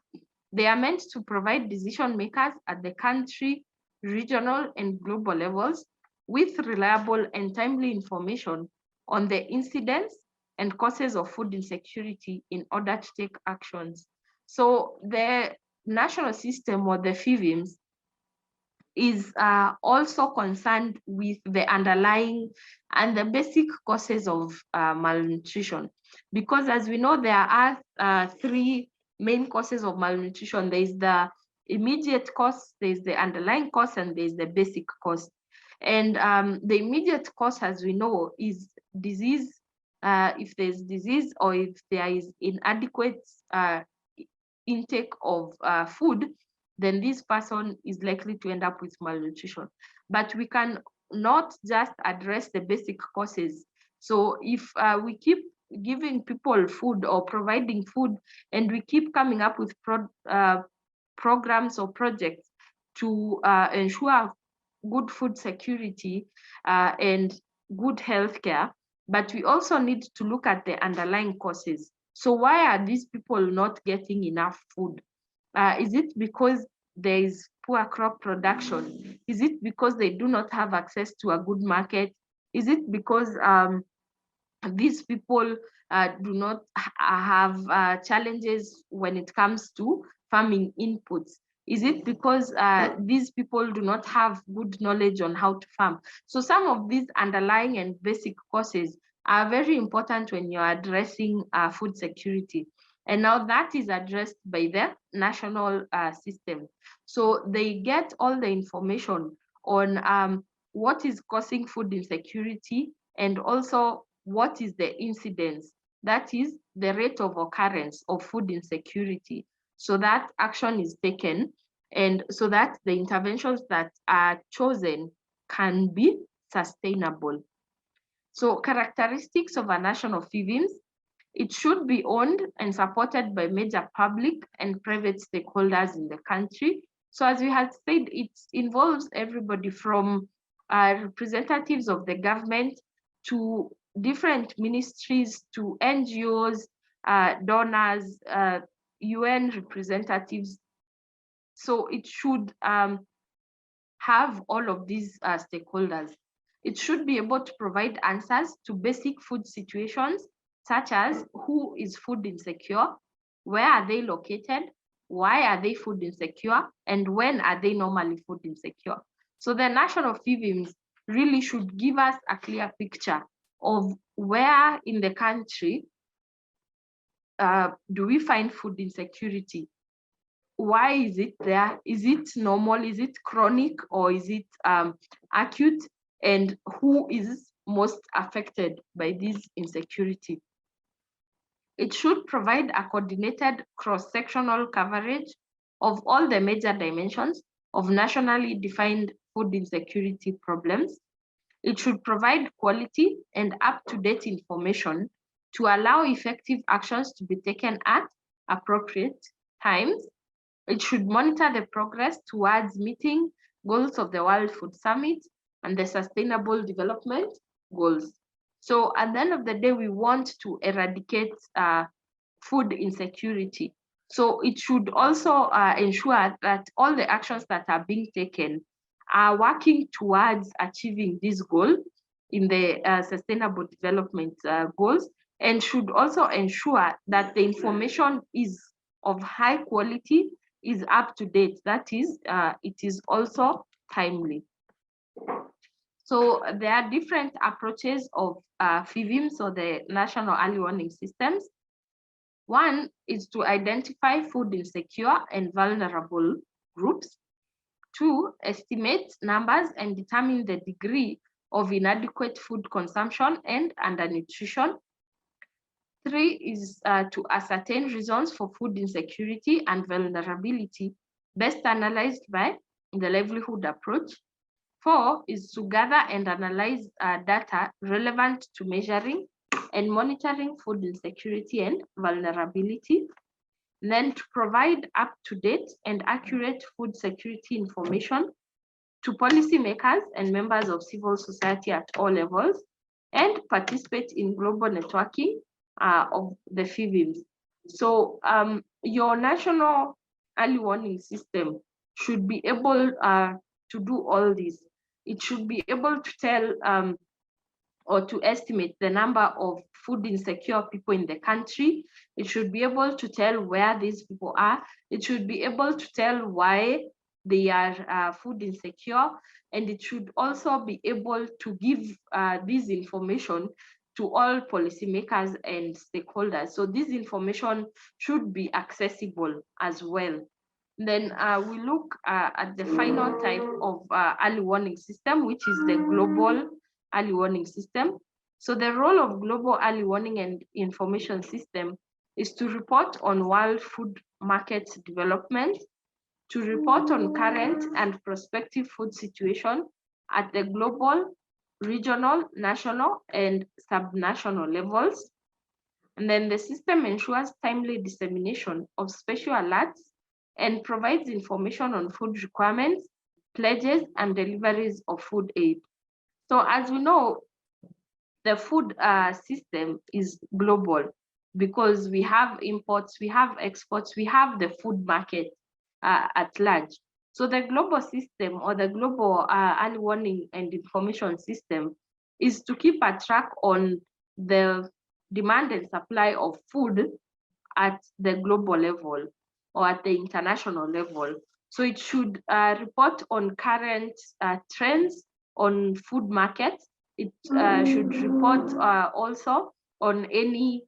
They are meant to provide decision makers at the country, regional, and global levels with reliable and timely information on the incidents and causes of food insecurity in order to take actions. So the national system, or the FIVIMS, is also concerned with the underlying and the basic causes of malnutrition. Because as we know, there are three main causes of malnutrition. There is the immediate cause, there is the underlying cause, and there is the basic cause. And the immediate cause, as we know, is disease. If there's disease or if there is inadequate intake of food, then this person is likely to end up with malnutrition. But we can not just address the basic causes. So if we keep giving people food or providing food, and we keep coming up with programs or projects to ensure good food security and good healthcare, but we also need to look at the underlying causes. So why are these people not getting enough food? Is it because there is poor crop production? Is it because they do not have access to a good market? Is it because these people do not have challenges when it comes to farming inputs? Is it because these people do not have good knowledge on how to farm? So some of these underlying and basic causes are very important when you're addressing food security. And now that is addressed by the national system. So they get all the information on what is causing food insecurity, and also what is the incidence, that is the rate of occurrence of food insecurity, so that action is taken and so that the interventions that are chosen can be sustainable. So characteristics of a national FIVIMS: it should be owned and supported by major public and private stakeholders in the country. So as we had said, it involves everybody from representatives of the government to different ministries to NGOs, donors, UN representatives. So it should have all of these stakeholders. It should be able to provide answers to basic food situations, such as who is food insecure, where are they located, why are they food insecure, and when are they normally food insecure. So the national FIVIMS really should give us a clear picture of where in the country do we find food insecurity. Why is it there? Is it normal? Is it chronic? Or is it acute? And who is most affected by this insecurity? It should provide a coordinated cross-sectional coverage of all the major dimensions of nationally defined food insecurity problems. It should provide quality and up-to-date information to allow effective actions to be taken at appropriate times. It should monitor the progress towards meeting goals of the World Food Summit and the Sustainable Development Goals. So at the end of the day, we want to eradicate food insecurity. So it should also ensure that all the actions that are being taken are working towards achieving this goal in the Sustainable Development Goals, and should also ensure that the information is of high quality, is up to date, that is, it is also timely. So there are different approaches of FIVIMS, or the National Early Warning Systems. One is to identify food insecure and vulnerable groups. Two, estimate numbers and determine the degree of inadequate food consumption and undernutrition. Three is to ascertain reasons for food insecurity and vulnerability, best analyzed by the livelihood approach. Four is to gather and analyze data relevant to measuring and monitoring food insecurity and vulnerability. And then to provide up-to-date and accurate food security information to policymakers and members of civil society at all levels, and participate in global networking of the FIVIMS. So your national early warning system should be able to do all this. It should be able to tell or to estimate the number of food insecure people in the country. It should be able to tell where these people are. It should be able to tell why they are food insecure. And it should also be able to give this information to all policymakers and stakeholders. So this information should be accessible as well. Then we look at the final type of early warning system, which is the global early warning system. So the role of global early warning and information system is to report on world food market development, to report on current and prospective food situation at the global, regional, national, and subnational levels. And then the system ensures timely dissemination of special alerts and provides information on food requirements, pledges, and deliveries of food aid. So as we know, the food system is global because we have imports, we have exports, we have the food market at large. So the global system, or the global early warning and information system, is to keep a track on the demand and supply of food at the global level or at the international level. So it should report on current trends on food markets. It should report also on any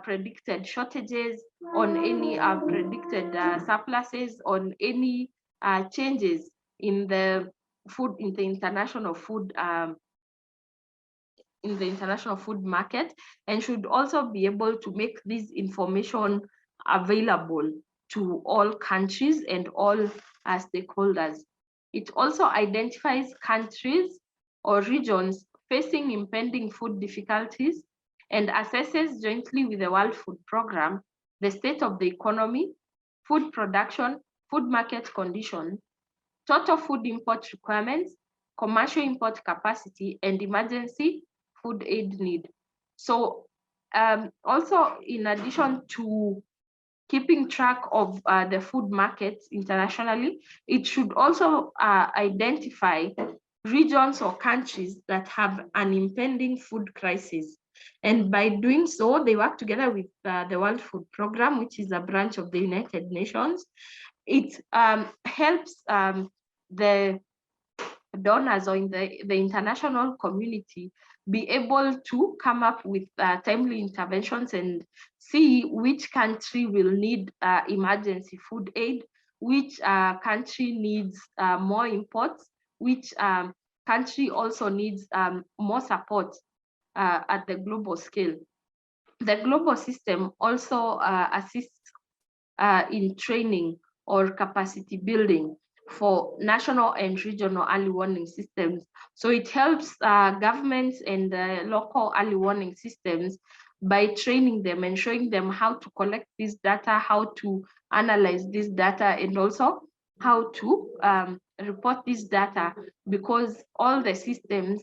predicted shortages, on any predicted surpluses, on any changes in the food, in the international food market, and should also be able to make this information available to all countries and all stakeholders. It also identifies countries or regions facing impending food difficulties and assesses jointly with the World Food Programme the state of the economy, food production, food market condition, total food import requirements, commercial import capacity, and emergency food aid need. So also, in addition to keeping track of the food markets internationally, it should also identify regions or countries that have an impending food crisis. And by doing so, they work together with the World Food Programme, which is a branch of the United Nations. It helps the donors or in the international community be able to come up with timely interventions and see which country will need emergency food aid, which country needs more imports, which country also needs more support at the global scale. The global system also assists in training or capacity building for national and regional early warning systems. So it helps governments and local early warning systems by training them and showing them how to collect this data, how to analyze this data, and also how to report this data, because all the systems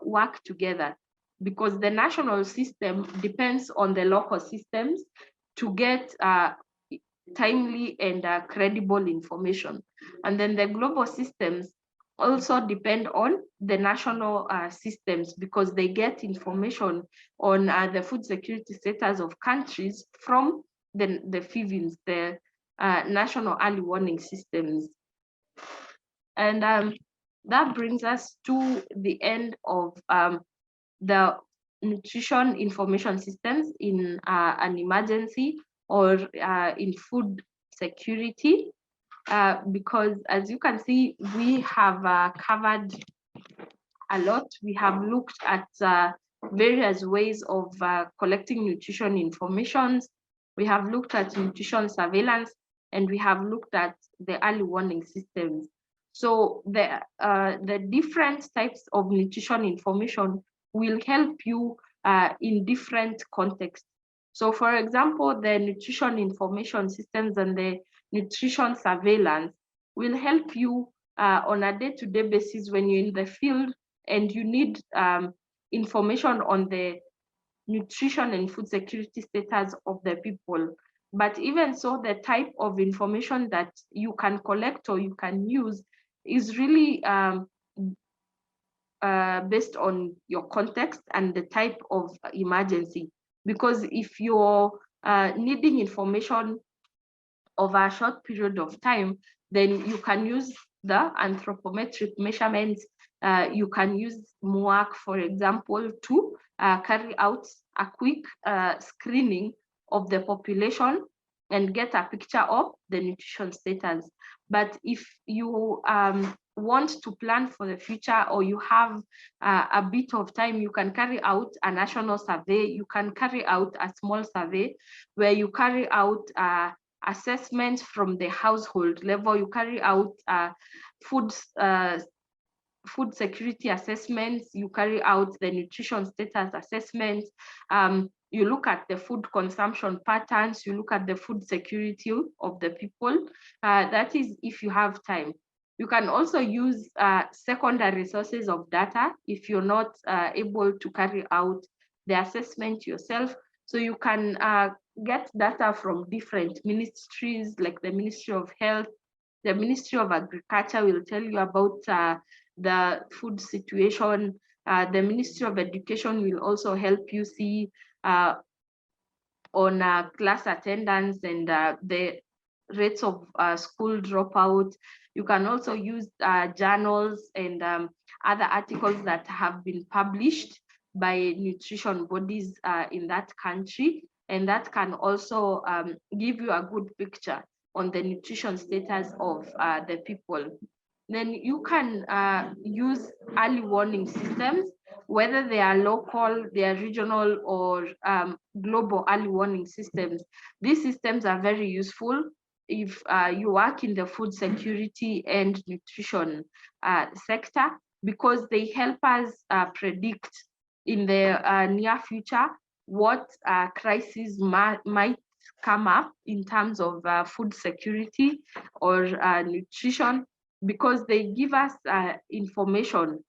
work together, because the national system depends on the local systems to get timely and credible information. And then the global systems also depend on the national systems, because they get information on the food security status of countries from the FIVIMS, the national early warning systems. And that brings us to the end of the nutrition information systems in an emergency or in food security, because as you can see, we have covered a lot. We have looked at various ways of collecting nutrition information. We have looked at nutrition surveillance, and we have looked at the early warning systems. So the different types of nutrition information will help you in different contexts. So for example, the nutrition information systems and the nutrition surveillance will help you on a day-to-day basis when you're in the field and you need information on the nutrition and food security status of the people. But even so, the type of information that you can collect or you can use is really based on your context and the type of emergency. Because if you're needing information over a short period of time, then you can use the anthropometric measurements. You can use MUAC, for example, to carry out a quick screening of the population and get a picture of the nutrition status. But if you want to plan for the future, or you have a bit of time, you can carry out a national survey, you can carry out a small survey where you carry out assessments from the household level, you carry out food security assessments, you carry out the nutrition status assessments, you look at the food consumption patterns, you look at the food security of the people. That is if you have time. You can also use secondary sources of data if you're not able to carry out the assessment yourself. So you can get data from different ministries, like the Ministry of Health, the Ministry of Agriculture will tell you about the food situation. The Ministry of Education will also help you see on class attendance and the rates of school dropout. You can also use journals and other articles that have been published by nutrition bodies in that country, and that can also give you a good picture on the nutrition status of the people. Then you can use early warning systems, whether they are local, they are regional, or global early warning systems. These systems are very useful if you work in the food security and nutrition sector, because they help us predict in the near future what crises might come up in terms of food security or nutrition, because they give us information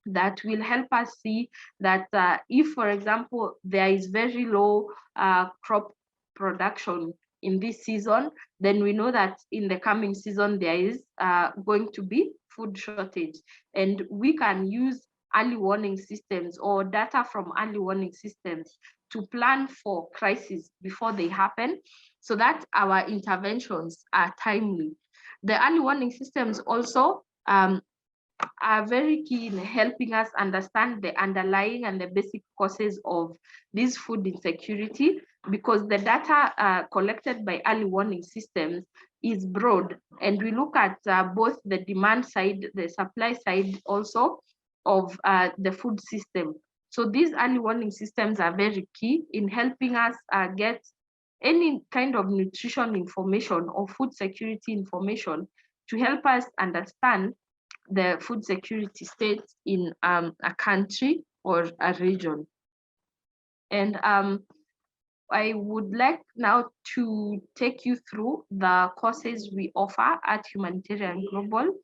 that will help us see that if, for example, there is very low crop production in this season, then we know that in the coming season there is going to be food shortage. And we can use early warning systems or data from early warning systems to plan for crises before they happen, so that our interventions are timely. The early warning systems also are very key in helping us understand the underlying and the basic causes of this food insecurity, because the data collected by early warning systems is broad, and we look at both the demand side, the supply side also of the food system. So these early warning systems are very key in helping us get any kind of nutrition information or food security information to help us understand the food security state in a country or a region. And I would like now to take you through the courses we offer at Humanitarian Global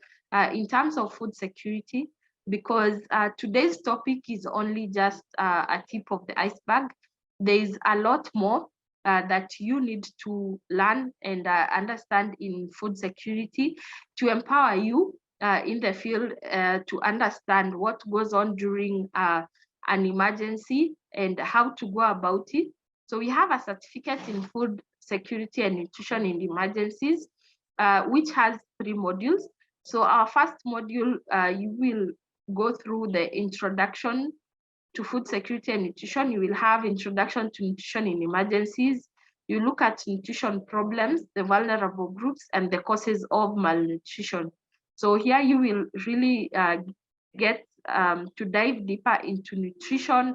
in terms of food security, because today's topic is only just a tip of the iceberg. There is a lot more that you need to learn and understand in food security to empower you in the field to understand what goes on during an emergency and how to go about it. So we have a certificate in food security and nutrition in emergencies, which has 3 modules. So our first module, you will go through the introduction to food security and nutrition. You will have introduction to nutrition in emergencies. You look at nutrition problems, the vulnerable groups, and the causes of malnutrition. So here you will really get to dive deeper into nutrition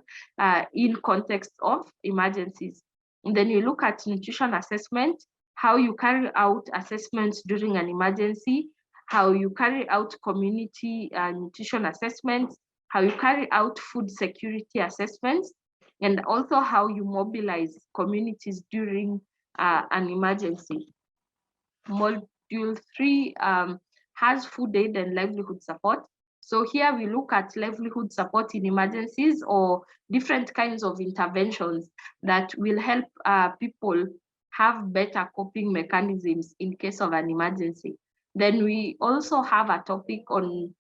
in context of emergencies. And then you look at nutrition assessment, how you carry out assessments during an emergency, how you carry out community nutrition assessments, how you carry out food security assessments, and also how you mobilize communities during an emergency. Module 3 has food aid and livelihood support. So here we look at livelihood support in emergencies, or different kinds of interventions that will help people have better coping mechanisms in case of an emergency. Then we also have a topic on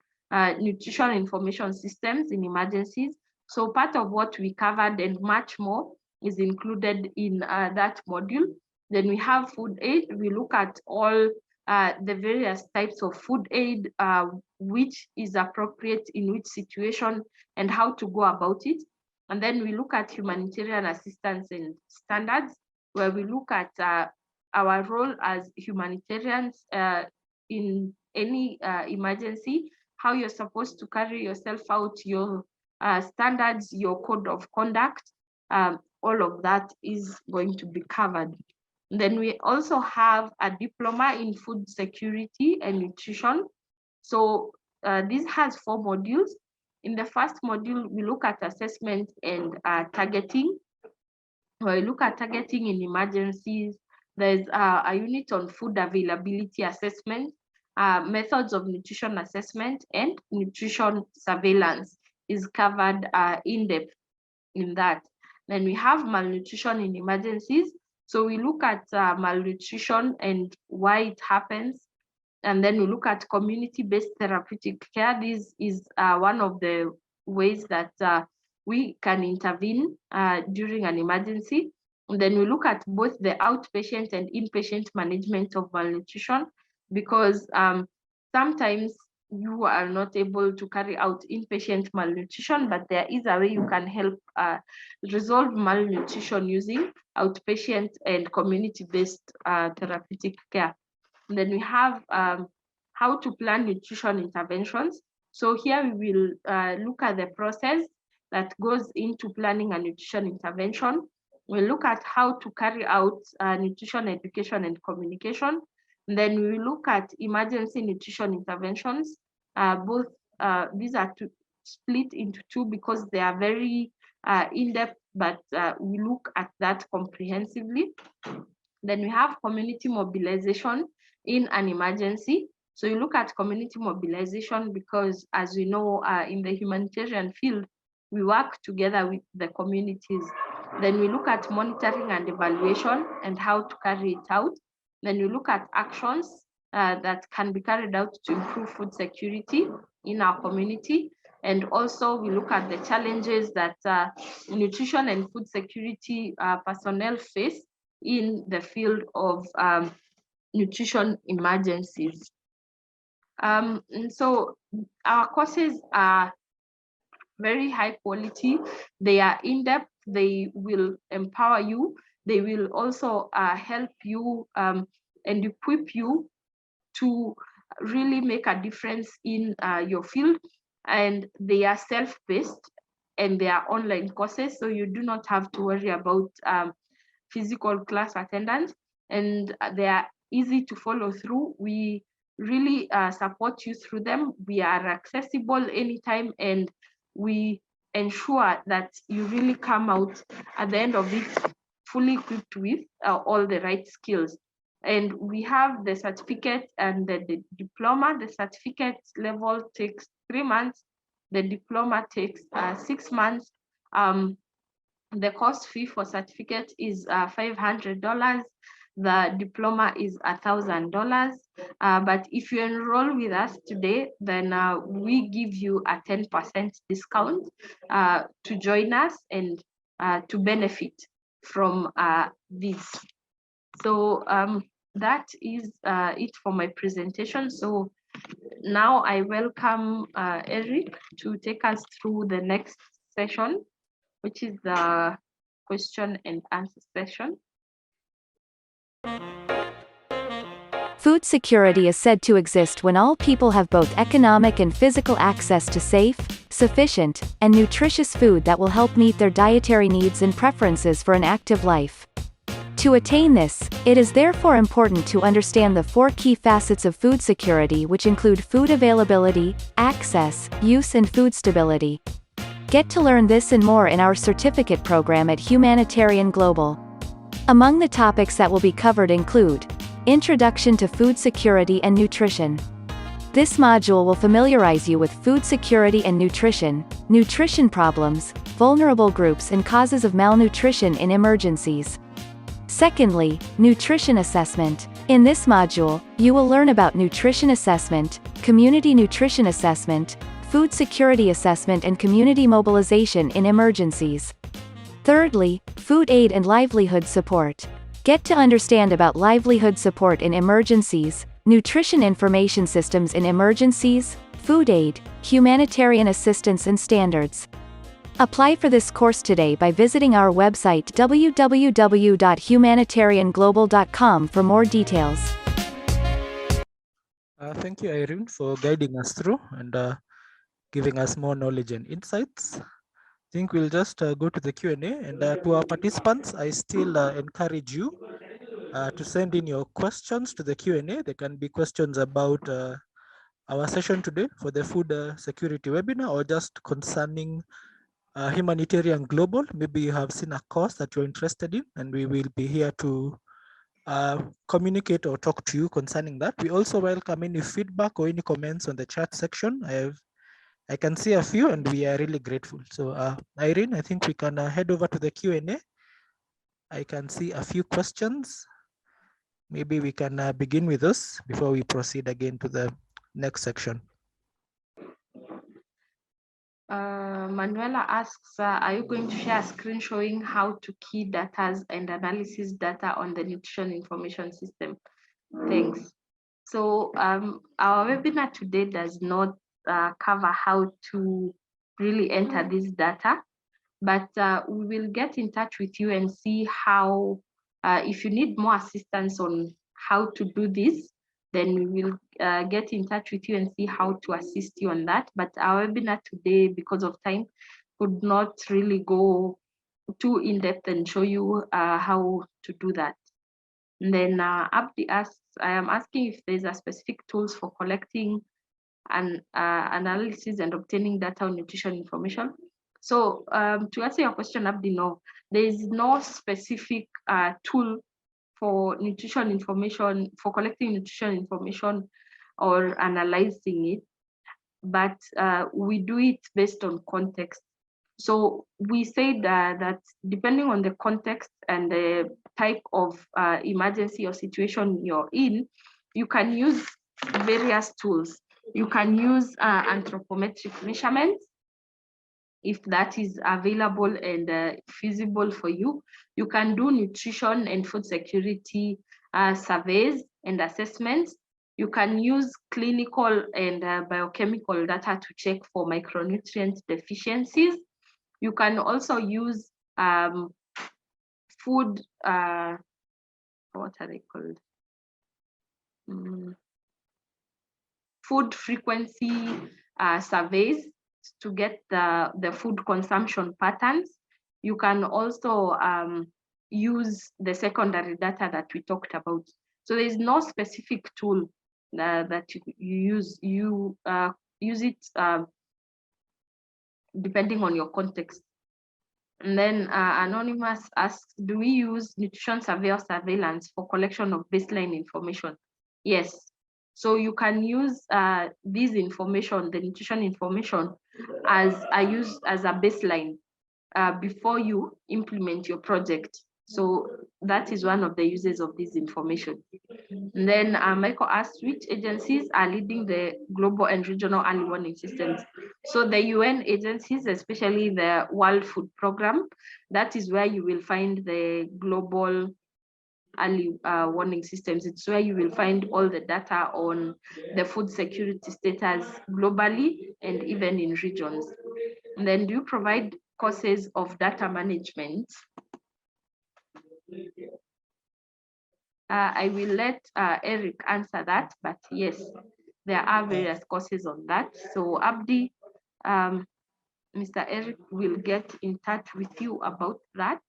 nutrition information systems in emergencies. So part of what we covered and much more is included in that module. Then we have food aid. We look at all the various types of food aid, which is appropriate in which situation and how to go about it. And then we look at humanitarian assistance and standards, where we look at our role as humanitarians in any emergency, how you're supposed to carry yourself out, your standards, your code of conduct, all of that is going to be covered. Then we also have a diploma in food security and nutrition. So this has 4 modules. In the first module, we look at assessment and targeting. When we look at targeting in emergencies, there's a unit on food availability assessment. methods of nutrition assessment and nutrition surveillance is covered in depth in that. Then we have malnutrition in emergencies. So we look at malnutrition and why it happens. And then we look at community-based therapeutic care. This is one of the ways that we can intervene during an emergency. And then we look at both the outpatient and inpatient management of malnutrition, because sometimes you are not able to carry out inpatient malnutrition, but there is a way you can help resolve malnutrition using outpatient and community-based therapeutic care. And then we have how to plan nutrition interventions. So here we will look at the process that goes into planning a nutrition intervention. We'll look at how to carry out nutrition education and communication. And then we will look at emergency nutrition interventions. Both these are split into two because they are very in-depth, but we look at that comprehensively. Then we have community mobilization in an emergency. So you look at community mobilization because, as we know, in the humanitarian field, we work together with the communities. Then we look at monitoring and evaluation and how to carry it out. Then we look at actions that can be carried out to improve food security in our community. And also we look at the challenges that nutrition and food security personnel face in the field of nutrition emergencies. And so our courses are very high quality. They are in-depth. They will empower you. They will also help you and equip you to really make a difference in your field. And they are self-paced and they are online courses, so you do not have to worry about physical class attendance, and they are easy to follow through. We really support you through them. We are accessible anytime, and we ensure that you really come out at the end of it fully equipped with all the right skills. And we have the certificate and the diploma. The certificate level takes 3 months. The diploma takes 6 months. The cost fee for certificate is $500. The diploma is $1,000. But if you enroll with us today, then we give you a 10% discount to join us and to benefit from this. So that is it for my presentation. So now I welcome Eric to take us through the next session, which is the question and answer session.
Food security is said to exist when all people have both economic and physical access to safe, sufficient, and nutritious food that will help meet their dietary needs and preferences for an active life. To attain this, it is therefore important to understand the 4 key facets of food security, which include food availability, access, use, and food stability. Get to learn this and more in our certificate program at Humanitarian Global. Among the topics that will be covered include Introduction to Food Security and Nutrition. This module will familiarize you with food security and nutrition, nutrition problems, vulnerable groups, and causes of malnutrition in emergencies. Secondly, Nutrition Assessment. In this module, you will learn about nutrition assessment, community nutrition assessment, food security assessment, and community mobilization in emergencies. Thirdly, Food aid and livelihood support. Get to understand about livelihood support in emergencies, nutrition information systems in emergencies, food aid, humanitarian assistance and standards. Apply for this course today by visiting our website www.humanitarianglobal.com for more details.
Thank you, Irene, for guiding us through and giving us more knowledge and insights. I think we'll just go to the Q&A, and to our participants, I still encourage you to send in your questions to the Q&A. There can be questions about our session today for the food security webinar, or just concerning Humanitarian Global. Maybe you have seen a course that you're interested in, and we will be here to communicate or talk to you concerning that. We also welcome any feedback or any comments on the chat section. I can see a few and we are really grateful. So Irene, I think we can head over to the Q&A. I can see a few questions. Maybe we can begin with this before we proceed again to the next section.
Manuela asks, are you going to share a screen showing how to key data and analysis data on the nutrition information system? Thanks. So our webinar today does not cover how to really enter this data, but we will get in touch with you and see how, if you need more assistance on how to do this, then we will get in touch with you and see how to assist you on that. But our webinar today, because of time, could not really go too in depth and show you how to do that. And then Abdi asks, I am asking if there's a specific tools for collecting and analysis and obtaining data on nutrition information. So to answer your question, Abdi, no, there is no specific tool for nutrition information, for collecting nutrition information or analyzing it, but we do it based on context. So we say that depending on the context and the type of emergency or situation you're in, you can use various tools. You can use anthropometric measurements, if that is available and feasible for you. You can do nutrition and food security surveys and assessments. You can use clinical and biochemical data to check for micronutrient deficiencies. You can also use food, what are they called? Food frequency surveys to get the food consumption patterns. You can also use the secondary data that we talked about. So there is no specific tool that you use. You use it depending on your context. And then Anonymous asks, do we use nutrition survey or surveillance for collection of baseline information? Yes. So you can use this information, the nutrition information, as a baseline before you implement your project. So that is one of the uses of this information. And then Michael asked, which agencies are leading the global and regional early warning systems? So the UN agencies, especially the World Food Program, that is where you will find the global early warning systems. It's where you will find all the data on the food security status globally and even in regions. And then do you provide courses of data management? I will let Eric answer that, but yes, there are various courses on that. So Abdi, Mr. Eric will get in touch with you about that.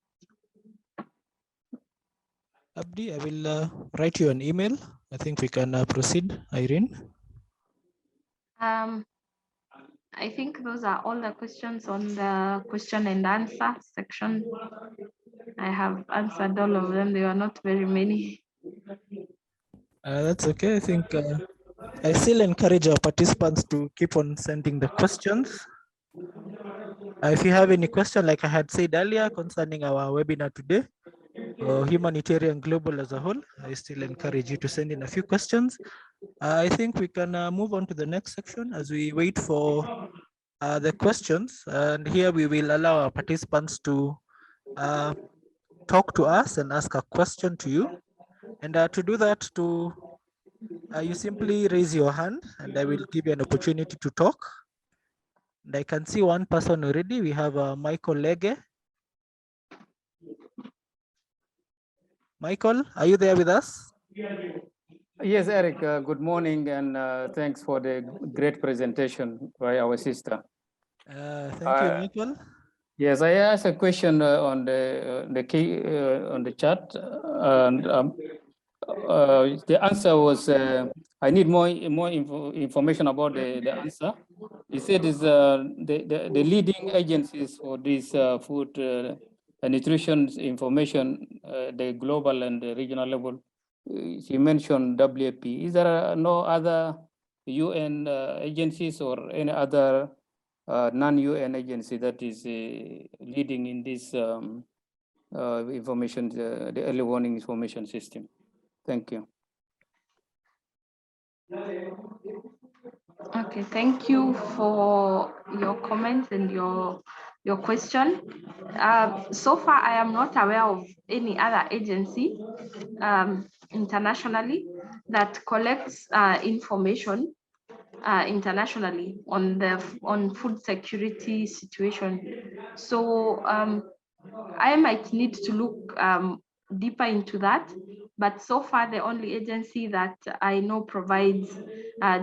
Abdi, I will write you an email. I think we can proceed, Irene.
I think those are all the questions on the question and answer section. I have answered all of them. There are not very many.
That's okay. I think I still encourage our participants to keep on sending the questions. If you have any question, like I had said earlier concerning our webinar today, or Humanitarian Global as a whole, I still encourage you to send in a few questions. I think we can move on to the next section as we wait for the questions. And here we will allow our participants to talk to us and ask a question to you. And to do that, you simply raise your hand and I will give you an opportunity to talk. And I can see one person already. We have Michael Lege. Michael, are you there with us?
Yes, Eric, good morning and thanks for the great presentation by our sister.
Thank you, Michael.
Yes, I asked a question on the key on the chat, and the answer was I need more information about the answer. He said is the leading agencies for this food nutrition information, the global and the regional level. She mentioned WFP. Is there no other UN agencies or any other non-UN agency that is leading in this information, the early warning information system? Thank you.
Okay, thank you for your comments and your question. So far, I am not aware of any other agency internationally that collects information internationally on food security situation. So I might need to look deeper into that, but so far the only agency that I know provides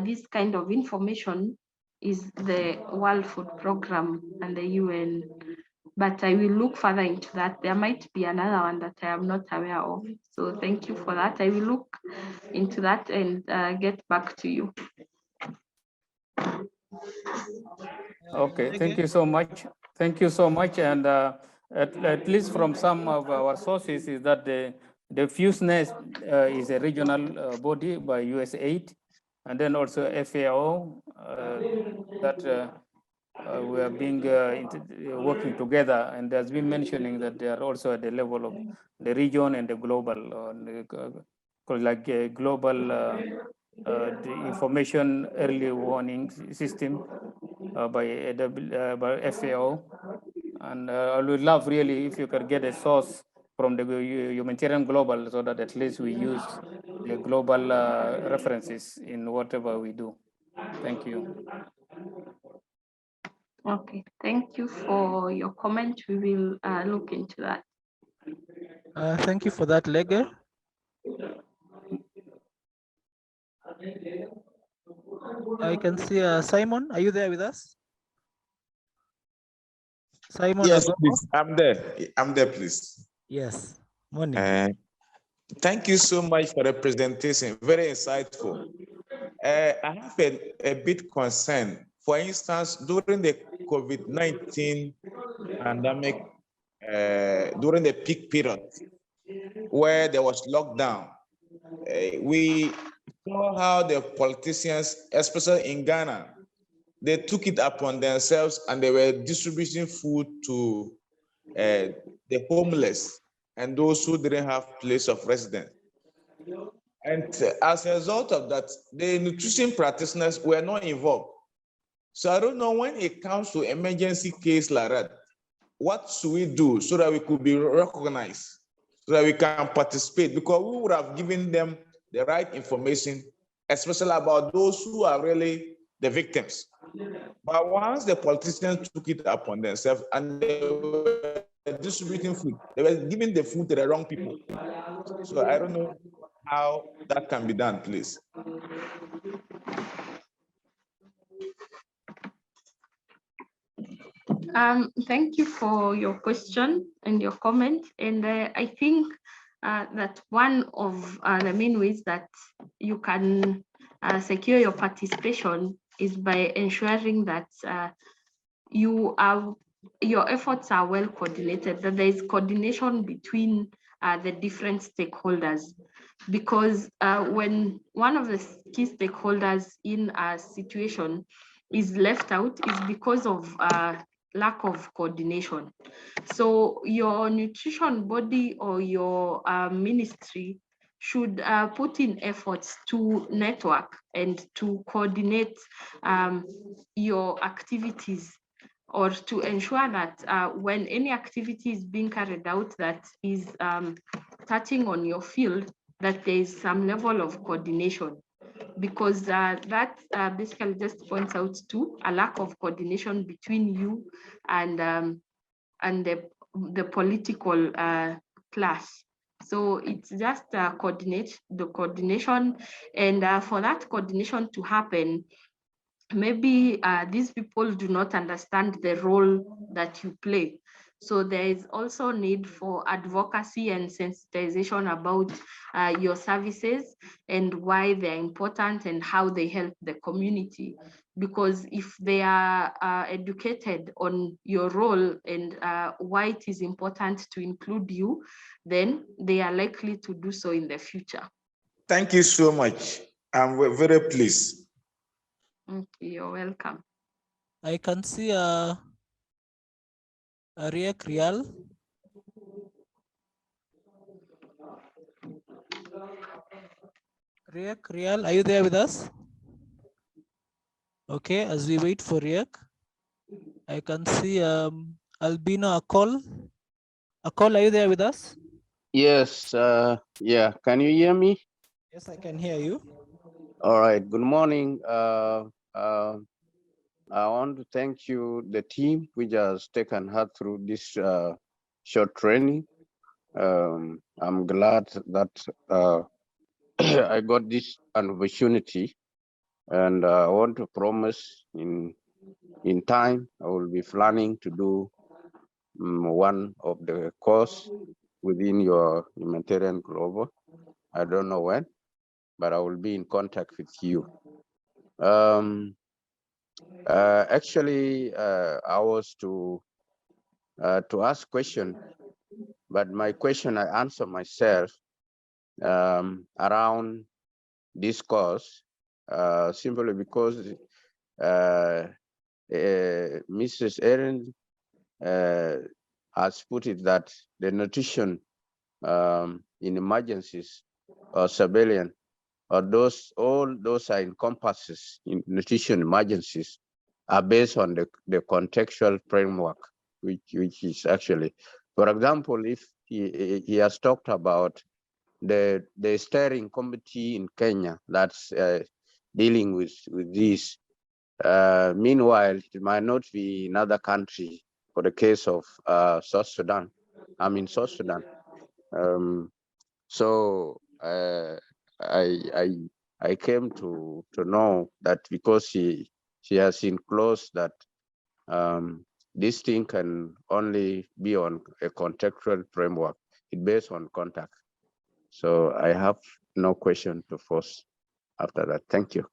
this kind of information is the World Food Program and the UN. But I will look further into that. There might be another one that I am not aware of. So thank you for that. I will look into that and get back to you.
Okay, thank you so much. Thank you so much. And at least from some of our sources is that the FUSENEST is a regional body by USAID, and then also FAO that we are being working together, and there's been mentioning that they are also at the level of the region and the global, like a global the information early warning system by FAO. And I would love really if you could get a source from the Humanitarian Global so that at least we use the global references in whatever we do. Thank you.
Okay, thank you for your comment. We will look into that.
Thank you for that, Lege. I can see Simon. Are you there with us? Simon?
Yes, please. I'm there. I'm there, please.
Yes. Morning.
Thank you so much for the presentation. Very insightful. I have a bit concern. For instance, during the COVID-19 pandemic, during the peak period, where there was lockdown, we saw how the politicians, especially in Ghana, they took it upon themselves and they were distributing food to the homeless and those who didn't have place of residence. And as a result of that, the nutrition practitioners were not involved. So I don't know, when it comes to emergency case like that, what should we do so that we could be recognized, so that we can participate? Because we would have given them the right information, especially about those who are really the victims. But once the politicians took it upon themselves and they were distributing food, they were giving the food to the wrong people. So I don't know how that can be done, please.
Thank you for your question and your comment. And I think that one of the main ways that you can secure your participation is by ensuring that your efforts are well coordinated, that there is coordination between the different stakeholders. Because when one of the key stakeholders in a situation is left out, is because of lack of coordination. So your nutrition body or your ministry should put in efforts to network and to coordinate your activities, or to ensure that when any activity is being carried out that is touching on your field, that there is some level of coordination. Because that basically just points out to a lack of coordination between you and the political class. So it's just the coordination, and for that coordination to happen, maybe these people do not understand the role that you play. So there is also need for advocacy and sensitization about your services and why they're important and how they help the community. Because if they are educated on your role and why it is important to include you, then they are likely to do so in the future.
Thank you so much. I'm very pleased.
Okay, you're welcome.
I can see Riek Rial. Riek Rial, are you there with us? Okay, as we wait for Riek, I can see Albino Akol. Akol, are you there with us?
Yes, yeah. Can you hear me?
Yes, I can hear you.
All right. Good morning. I want to thank you, the team, which has taken her through this short training. I'm glad that I got this opportunity, and I want to promise in time I will be planning to do one of the course within your Humanitarian Global. I don't know when, but I will be in contact with you. Actually, I was to ask question, but my question I answer myself around this course, simply because Mrs. Erin has put it that the nutrition in emergencies or civilian, or all those are encompasses in nutrition emergencies are based on the contextual framework, which is actually, for example, if he has talked about the steering committee in Kenya that's dealing with this. Meanwhile, it might not be another country. For the case of South Sudan, I'm in South Sudan. So I came to know that because she has enclosed that this thing can only be on a contextual framework. It's based on contact. So I have no question to force after that. Thank you.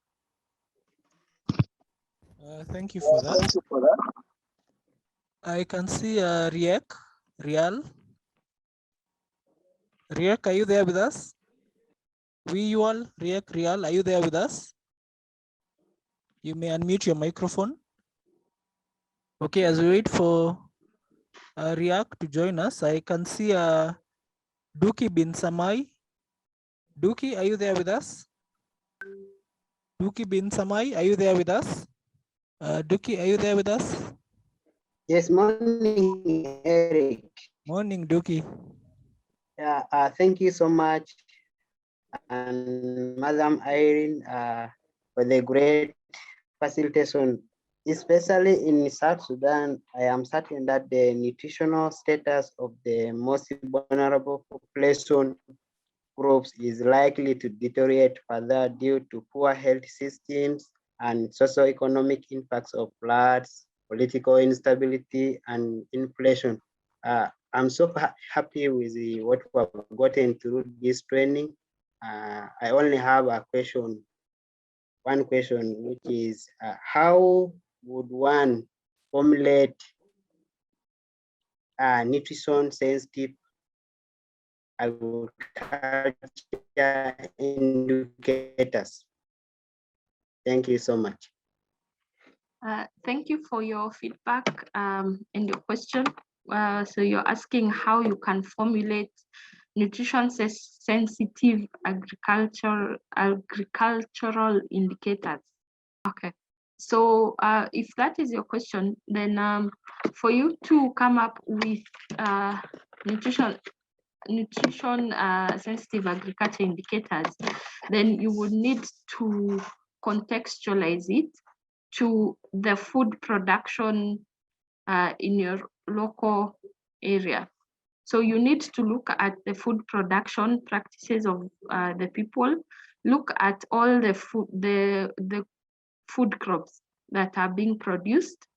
Thank you for that. I can see Riek Rial. Riek, are you there with us? Riek Rial, are you there with us? You may unmute your microphone. Okay, as we wait for Riek to join us, I can see Duki bin Samai. Duki, are you there with us? Duki bin Samai, are you there with us? Duki, are you there with us?
Yes, morning, Eric.
Morning, Duki.
Yeah, thank you so much, and Madam Irene, for the great facilitation, especially in South Sudan. I am certain that the nutritional status of the most vulnerable population groups is likely to deteriorate further due to poor health systems and socio-economic impacts of floods, political instability, and inflation. I'm so happy with what we have gotten through this training. I only have a question, one question, which is how would one formulate nutrition sensitive agriculture indicators? Thank you so much.
Thank you for your feedback and your question. So you're asking how you can formulate nutrition sensitive agricultural indicators. Okay. So if that is your question, then for you to come up with nutrition sensitive agriculture indicators, then you would need to contextualize it to the food production in your local area. So you need to look at the food production practices of the people, look at all the food crops that are being produced,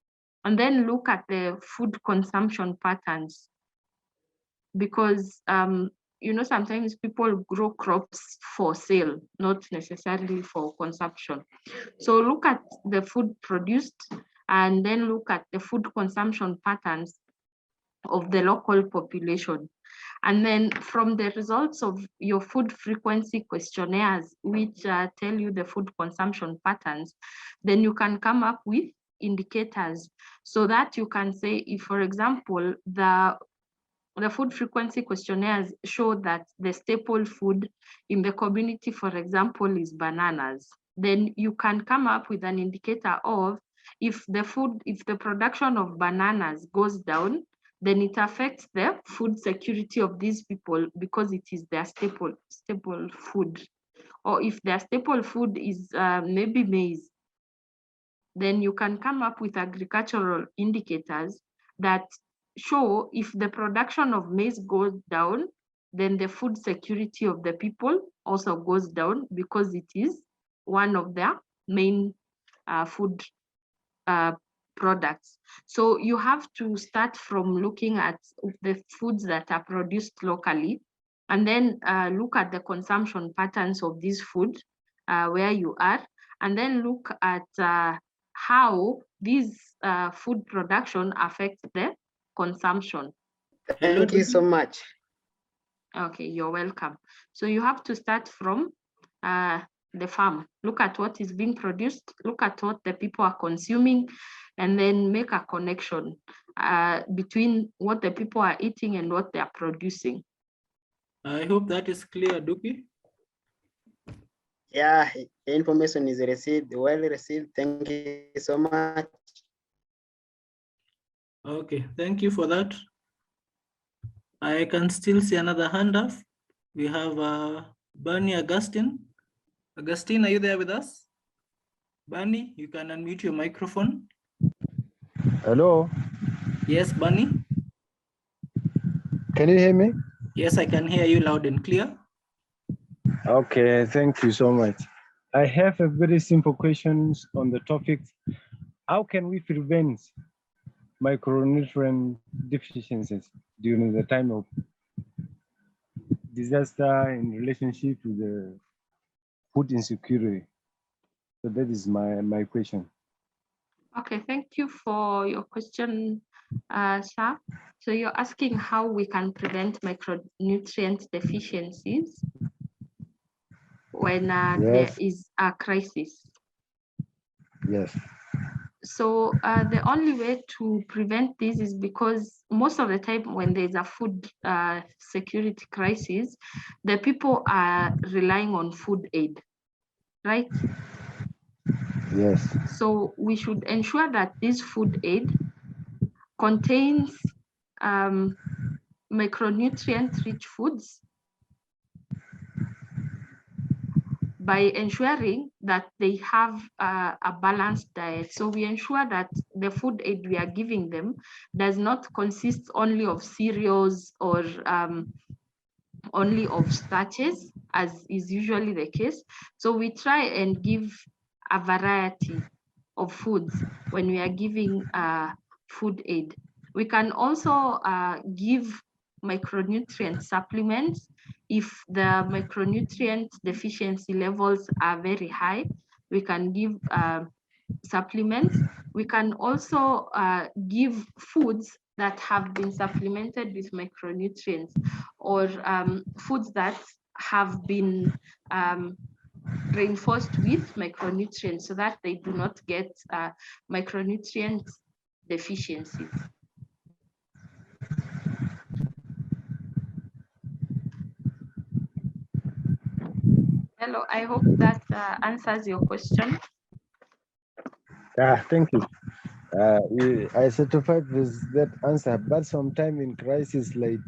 And then look at the food consumption patterns, because sometimes people grow crops for sale, not necessarily for consumption. So look at the food produced and then look at the food consumption patterns of the local population. And then from the results of your food frequency questionnaires, which tell you the food consumption patterns, then you can come up with indicators so that you can say, if, for example, the food frequency questionnaires show that the staple food in the community, for example, is bananas, then you can come up with an indicator of if the production of bananas goes down, then it affects the food security of these people because it is their staple food. Or if their staple food is maybe maize, then you can come up with agricultural indicators that show if the production of maize goes down, then the food security of the people also goes down because it is one of their main food products. So you have to start from looking at the foods that are produced locally, and then look at the consumption patterns of this food where you are, and then look at how these food production affects the consumption.
Thank you so much.
Okay, you're welcome. So you have to start from the farm. Look at what is being produced, look at what the people are consuming, and then make a connection between what the people are eating and what they are producing.
I hope that is clear, Duki.
Yeah, the information is received, well received. Thank you so much.
Okay, thank you for that. I can still see another hand up. We have Bernie Augustine. Augustine, are you there with us? Bernie, you can unmute your microphone.
Hello,
Yes, Bernie.
can you hear me?
Yes, I can hear you loud and clear.
Okay, thank you so much. I have a very simple question on the topic. How can we prevent micronutrient deficiencies during the time of disaster in relationship to the food insecurity? So that is my question.
Okay, thank you for your question, sir. So you're asking how we can prevent micronutrient deficiencies when there
Yes,
is a crisis.
yes,
So the only way to prevent this is because most of the time when there's a food security crisis, the people are relying on food aid, right?
yes,
So we should ensure that this food aid contains micronutrient-rich foods by ensuring that they have a balanced diet. So we ensure that the food aid we are giving them does not consist only of cereals or only of starches, as is usually the case. So we try and give a variety of foods when we are giving food aid. We can also give micronutrient supplements if the micronutrient deficiency levels are very high. We can give supplements. We can also give foods that have been supplemented with micronutrients, or foods that have been reinforced with micronutrients so that they do not get micronutrient deficiencies. Hello, I hope that answers your question.
yeah, thank you. I certified with that answer, but sometime in crisis, like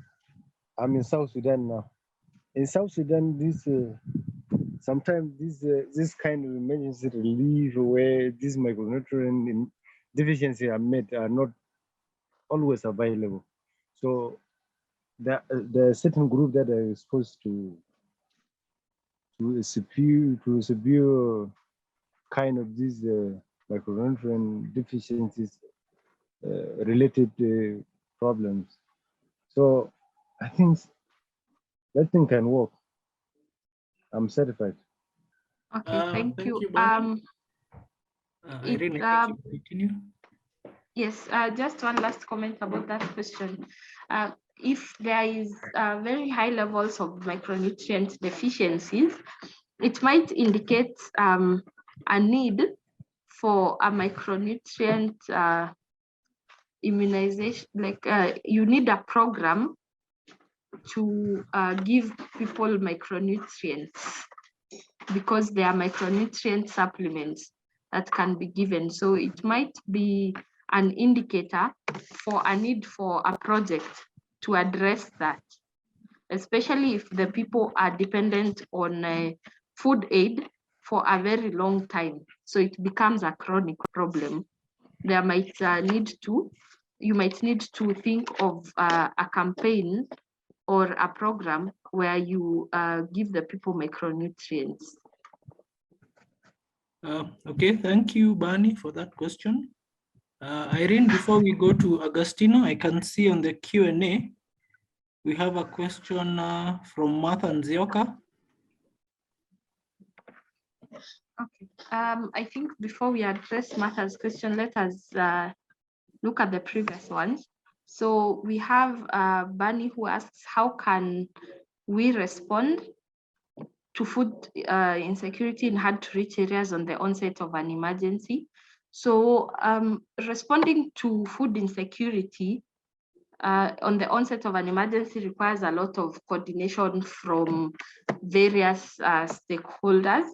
I'm in South Sudan now. In South Sudan, sometimes this kind of emergency relief where these micronutrient deficiency are met are not always available. So the certain group that are exposed to a severe kind of these micronutrient deficiencies related problems. So I think that thing can work. I'm certified.
Okay, thank you.
Barney. Irene, I think you continue.
Yes, just one last comment about that question. If there is very high levels of micronutrient deficiencies, it might indicate a need for a micronutrient immunization, like you need a program to give people micronutrients, because there are micronutrient supplements that can be given. So it might be an indicator for a need for a project to address that, especially if the people are dependent on food aid for a very long time. So it becomes a chronic problem. There might you might need to think of a campaign or a program where you give the people micronutrients.
Okay, thank you, Barney, for that question. Irene, before we go to Agostino, I can see on the Q&A, we have a question from Martha Nzioka.
Okay, I think before we address Martha's question, let us look at the previous ones. So we have Barney who asks, how can we respond to food insecurity in hard to reach areas on the onset of an emergency? So responding to food insecurity on the onset of an emergency requires a lot of coordination from various stakeholders.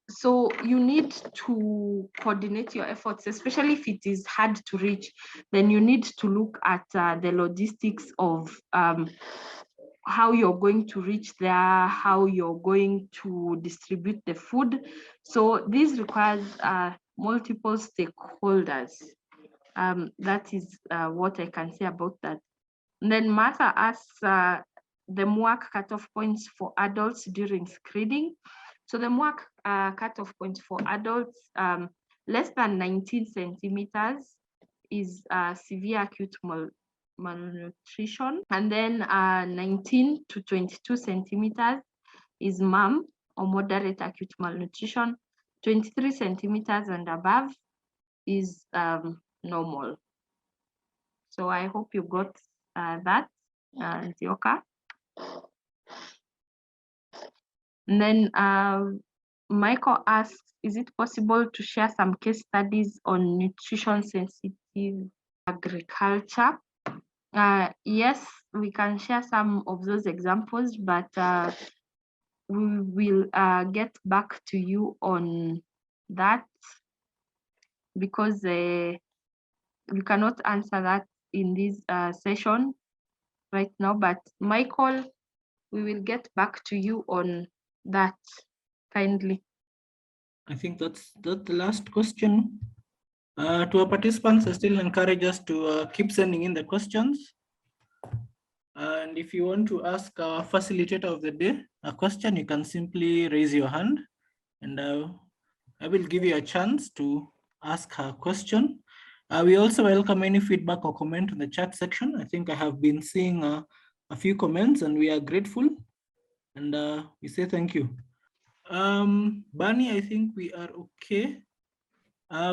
So you need to coordinate your efforts, especially if it is hard to reach. Then you need to look at the logistics of how you're going to reach there, how you're going to distribute the food. So this requires multiple stakeholders. That is what I can say about that. And then Martha asks the MWAC cutoff points for adults during screening. So the MWAC cutoff points for adults, less than 19 centimeters is severe acute malnutrition. And then 19 to 22 centimeters is MAM, or moderate acute malnutrition. 23 centimeters and above is normal. So I hope you got that, Nzioka. And then Michael asks, is it possible to share some case studies on nutrition sensitive agriculture? Yes, we can share some of those examples, but we will get back to you on that, because we cannot answer that in this session right now. But Michael, we will get back to you on that kindly.
I think that's the last question. To our participants, I still encourage us to keep sending in the questions. And if you want to ask our facilitator of the day a question, you can simply raise your hand, and I will give you a chance to ask her question. We also welcome any feedback or comment in the chat section. I think I have been seeing a few comments, and we are grateful, and we say thank you. Barney, I think we are okay.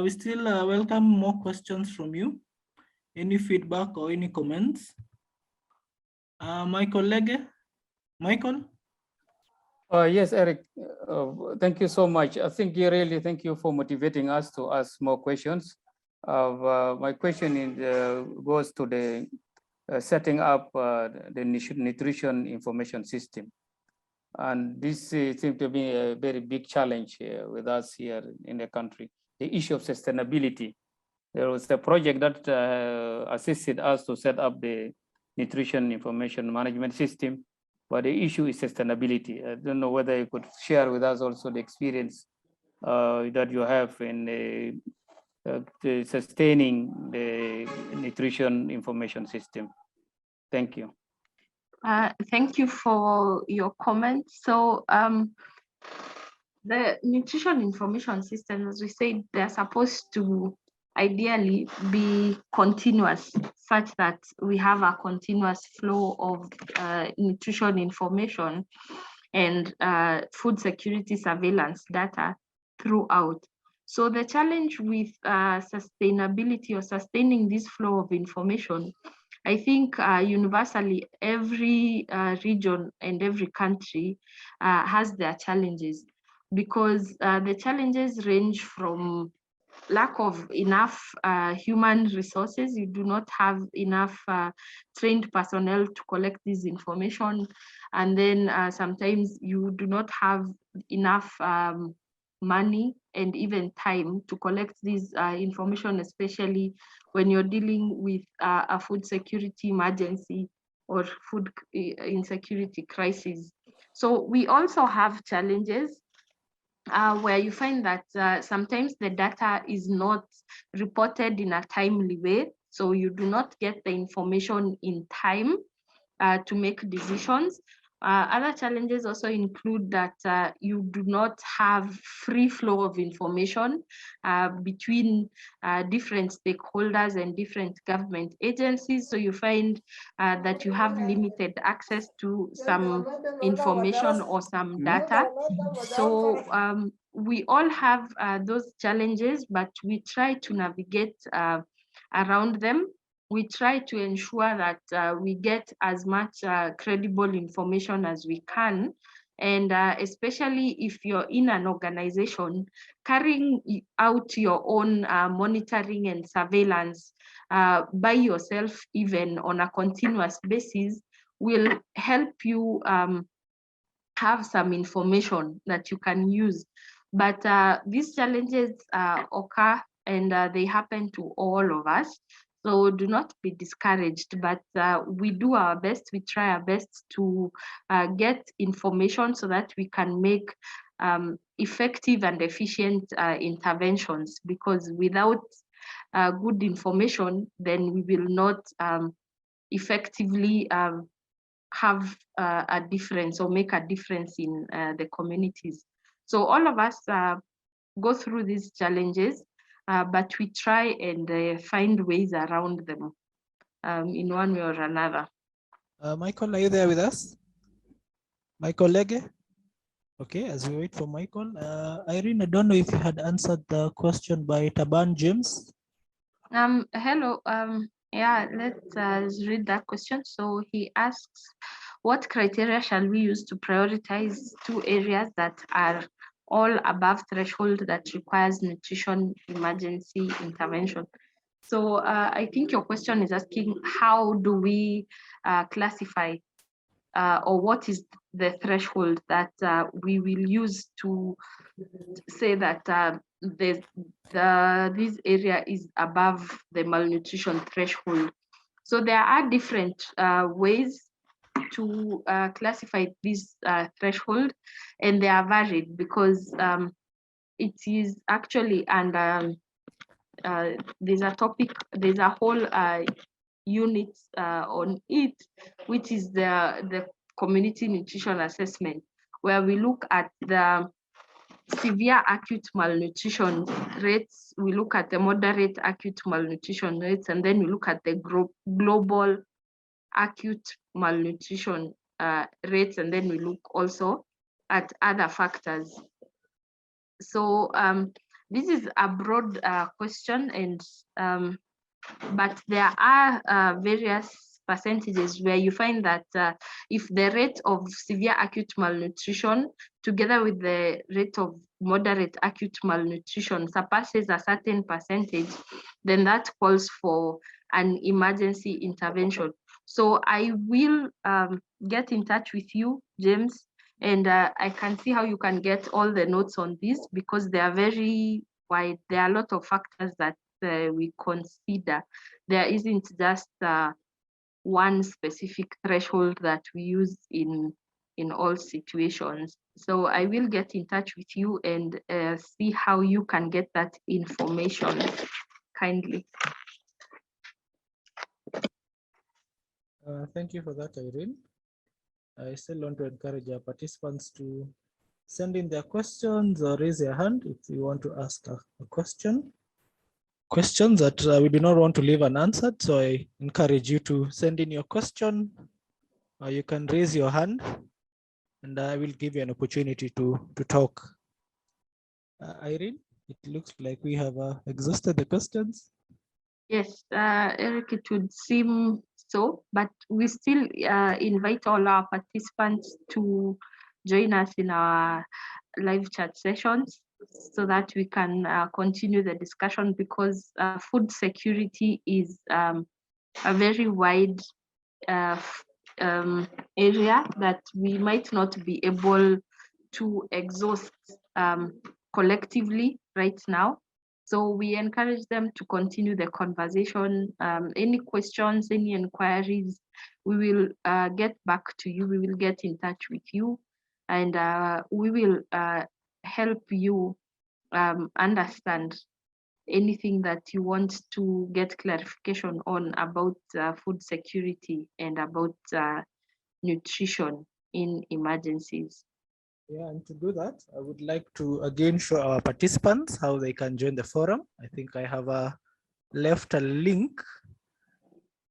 We still welcome more questions from you. Any feedback or any comments? My colleague, Michael?
Yes, Eric, thank you so much. I think really thank you for motivating us to ask more questions. My question goes to the setting up the nutrition information system. And this seems to be a very big challenge with us here in the country. The issue of sustainability. There was a project that assisted us to set up the nutrition information management system, but the issue is sustainability. I don't know whether you could share with us also the experience that you have in sustaining the nutrition information system. Thank you.
Thank you for your comment. So the nutrition information system, as we said, they're supposed to ideally be continuous, such that we have a continuous flow of nutrition information and food security surveillance data throughout. So the challenge with sustainability or sustaining this flow of information, I think universally every region and every country has their challenges, because the challenges range from lack of enough human resources. You do not have enough trained personnel to collect this information. And then sometimes you do not have enough money and even time to collect this information, especially when you're dealing with a food security emergency or food insecurity crisis. So we also have challenges where you find that sometimes the data is not reported in a timely way. So you do not get the information in time to make decisions. Other challenges also include that you do not have free flow of information between different stakeholders and different government agencies. So you find that you have limited access to some information or some data. So we all have those challenges, but we try to navigate around them. We try to ensure that we get as much credible information as we can. And especially if you're in an organization, carrying out your own monitoring and surveillance by yourself, even on a continuous basis, will help you have some information that you can use. But these challenges occur, and they happen to all of us. So do not be discouraged, but we do our best, we try our best to get information so that we can make effective and efficient interventions, because without good information, then we will not effectively have a difference or make a difference in the communities. So all of us go through these challenges, but we try and find ways around them in one way or another.
Michael, are you there with us? Michael Lege? Okay, as we wait for Michael, Irene, I don't know if you had answered the question by Taban James.
Hello, yeah, let's read that question. So he asks, what criteria shall we use to prioritize 2 areas that are all above threshold that requires nutrition emergency intervention? So I think your question is asking, how do we classify or what is the threshold that we will use to say that this area is above the malnutrition threshold? So there are different ways to classify this threshold, and they are varied because it is actually, and there's a whole unit on it, which is the community nutrition assessment, where we look at the severe acute malnutrition rates, we look at the moderate acute malnutrition rates, and then we look at the global acute malnutrition rates, and then we look also at other factors. So this is a broad question, and but there are various percentages where you find that if the rate of severe acute malnutrition together with the rate of moderate acute malnutrition surpasses a certain percentage, then that calls for an emergency intervention. So I will get in touch with you, James, and I can see how you can get all the notes on this, because they are very wide. There are a lot of factors that we consider. There isn't just one specific threshold that we use in all situations. So I will get in touch with you and see how you can get that information kindly.
Thank you for that, Irene. I still want to encourage our participants to send in their questions or raise their hand if you want to ask a question. questions that we do not want to leave unanswered. So I encourage you to send in your question. You can raise your hand and I will give you an opportunity to talk. Irene, it looks like we have exhausted the questions.
Yes, Eric, it would seem so, but we still invite all our participants to join us in our live chat sessions so that we can continue the discussion, because food security is a very wide area that we might not be able to exhaust collectively right now. So we encourage them to continue the conversation. Any questions, any inquiries, we will get back to you. We will get in touch with you, and we will help you understand anything that you want to get clarification on about food security and about nutrition in emergencies.
Yeah, and to do that, I would like to again show our participants how they can join the forum. I think I have left a link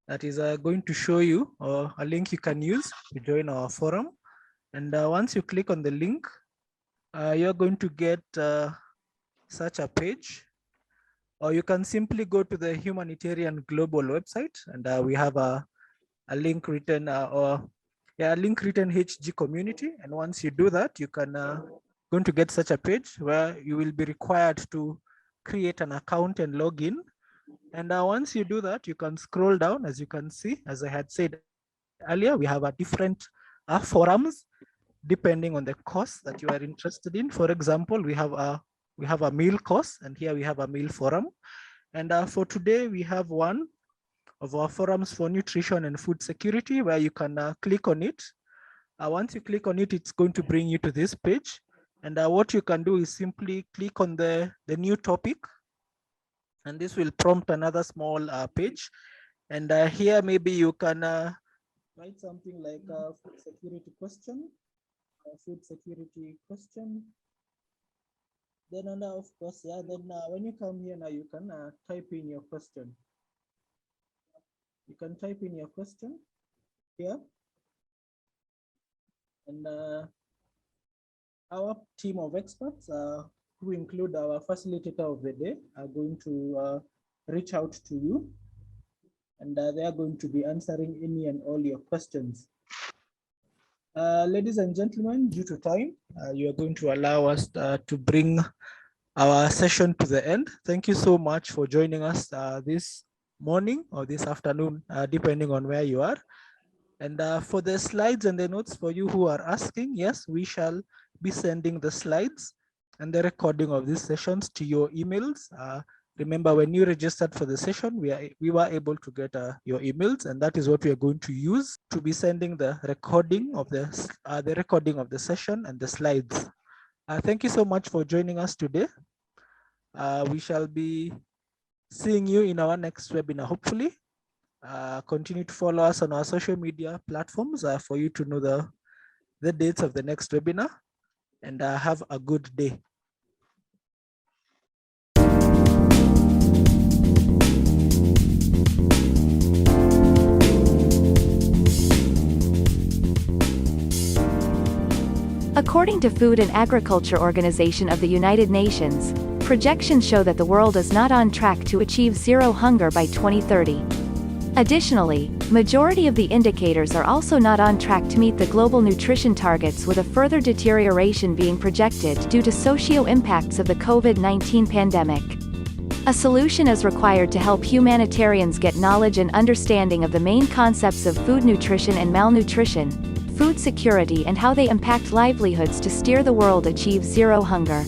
that is going to show you a link you can use to join our forum. And once you click on the link, you're going to get such a page, or you can simply go to the Humanitarian Global website, and we have a link written a link written HG community. And once you do that, you can going to get such a page where you will be required to create an account and log in. And once you do that, you can scroll down. As you can see, as I had said earlier, we have a different forums depending on the course that you are interested in. For example, we have a meal course, and here we have a meal forum. And for today, we have one of our forums for nutrition and food security, where you can click on it. Once you click on it, it's going to bring you to this page. And what you can do is simply click on the new topic, and this will prompt another small page. And here, maybe you can write something like food security question, Then of course, yeah, then when you come here now, you can type in your question. You can type in your question here. And our team of experts, who include our facilitator of the day, are going to reach out to you, and they are going to be answering any and all your questions. Ladies and gentlemen, due to time, you are going to allow us to bring our session to the end. Thank you so much for joining us this morning or this afternoon, depending on where you are. And for the slides and the notes, for you who are asking, yes, we shall be sending the slides and the recording of these sessions to your emails. Remember, when you registered for the session, we were able to get your emails, and that is what we are going to use to be sending the recording of the session and the slides. Thank you so much for joining us today. We shall be seeing you in our next webinar, hopefully. Continue to follow us on our social media platforms for you to know the dates of the next webinar, and have a good day.
According to Food and Agriculture Organization of the United Nations, projections show that the world is not on track to achieve zero hunger by 2030. Additionally, majority of the indicators are also not on track to meet the global nutrition targets, with a further deterioration being projected due to socio-impacts of the COVID-19 pandemic. A solution is required to help humanitarians get knowledge and understanding of the main concepts of food nutrition and malnutrition, food security, and how they impact livelihoods to steer the world achieve zero hunger.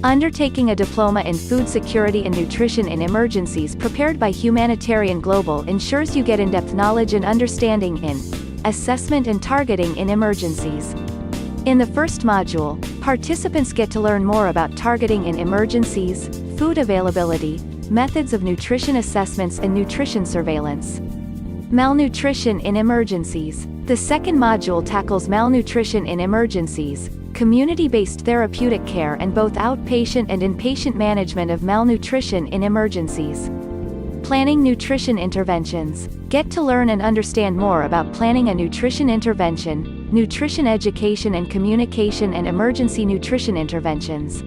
Undertaking a diploma in food security and nutrition in emergencies prepared by Humanitarian Global ensures you get in-depth knowledge and understanding in assessment and targeting in emergencies. In the first module, participants get to learn more about targeting in emergencies, food availability, methods of nutrition assessments, and nutrition surveillance. Malnutrition in emergencies. The second module tackles malnutrition in emergencies, community-based therapeutic care and both outpatient and inpatient management of malnutrition in emergencies. Planning nutrition interventions. Get to learn and understand more about planning a nutrition intervention, nutrition education and communication and emergency nutrition interventions.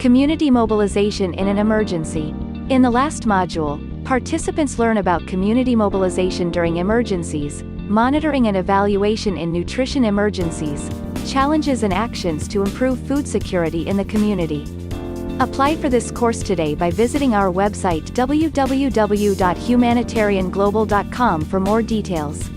Community mobilization in an emergency. In the last module, participants learn about community mobilization during emergencies, monitoring and evaluation in nutrition emergencies, challenges and actions to improve food security in the community. Apply for this course today by visiting our website www.humanitarianglobal.com for more details.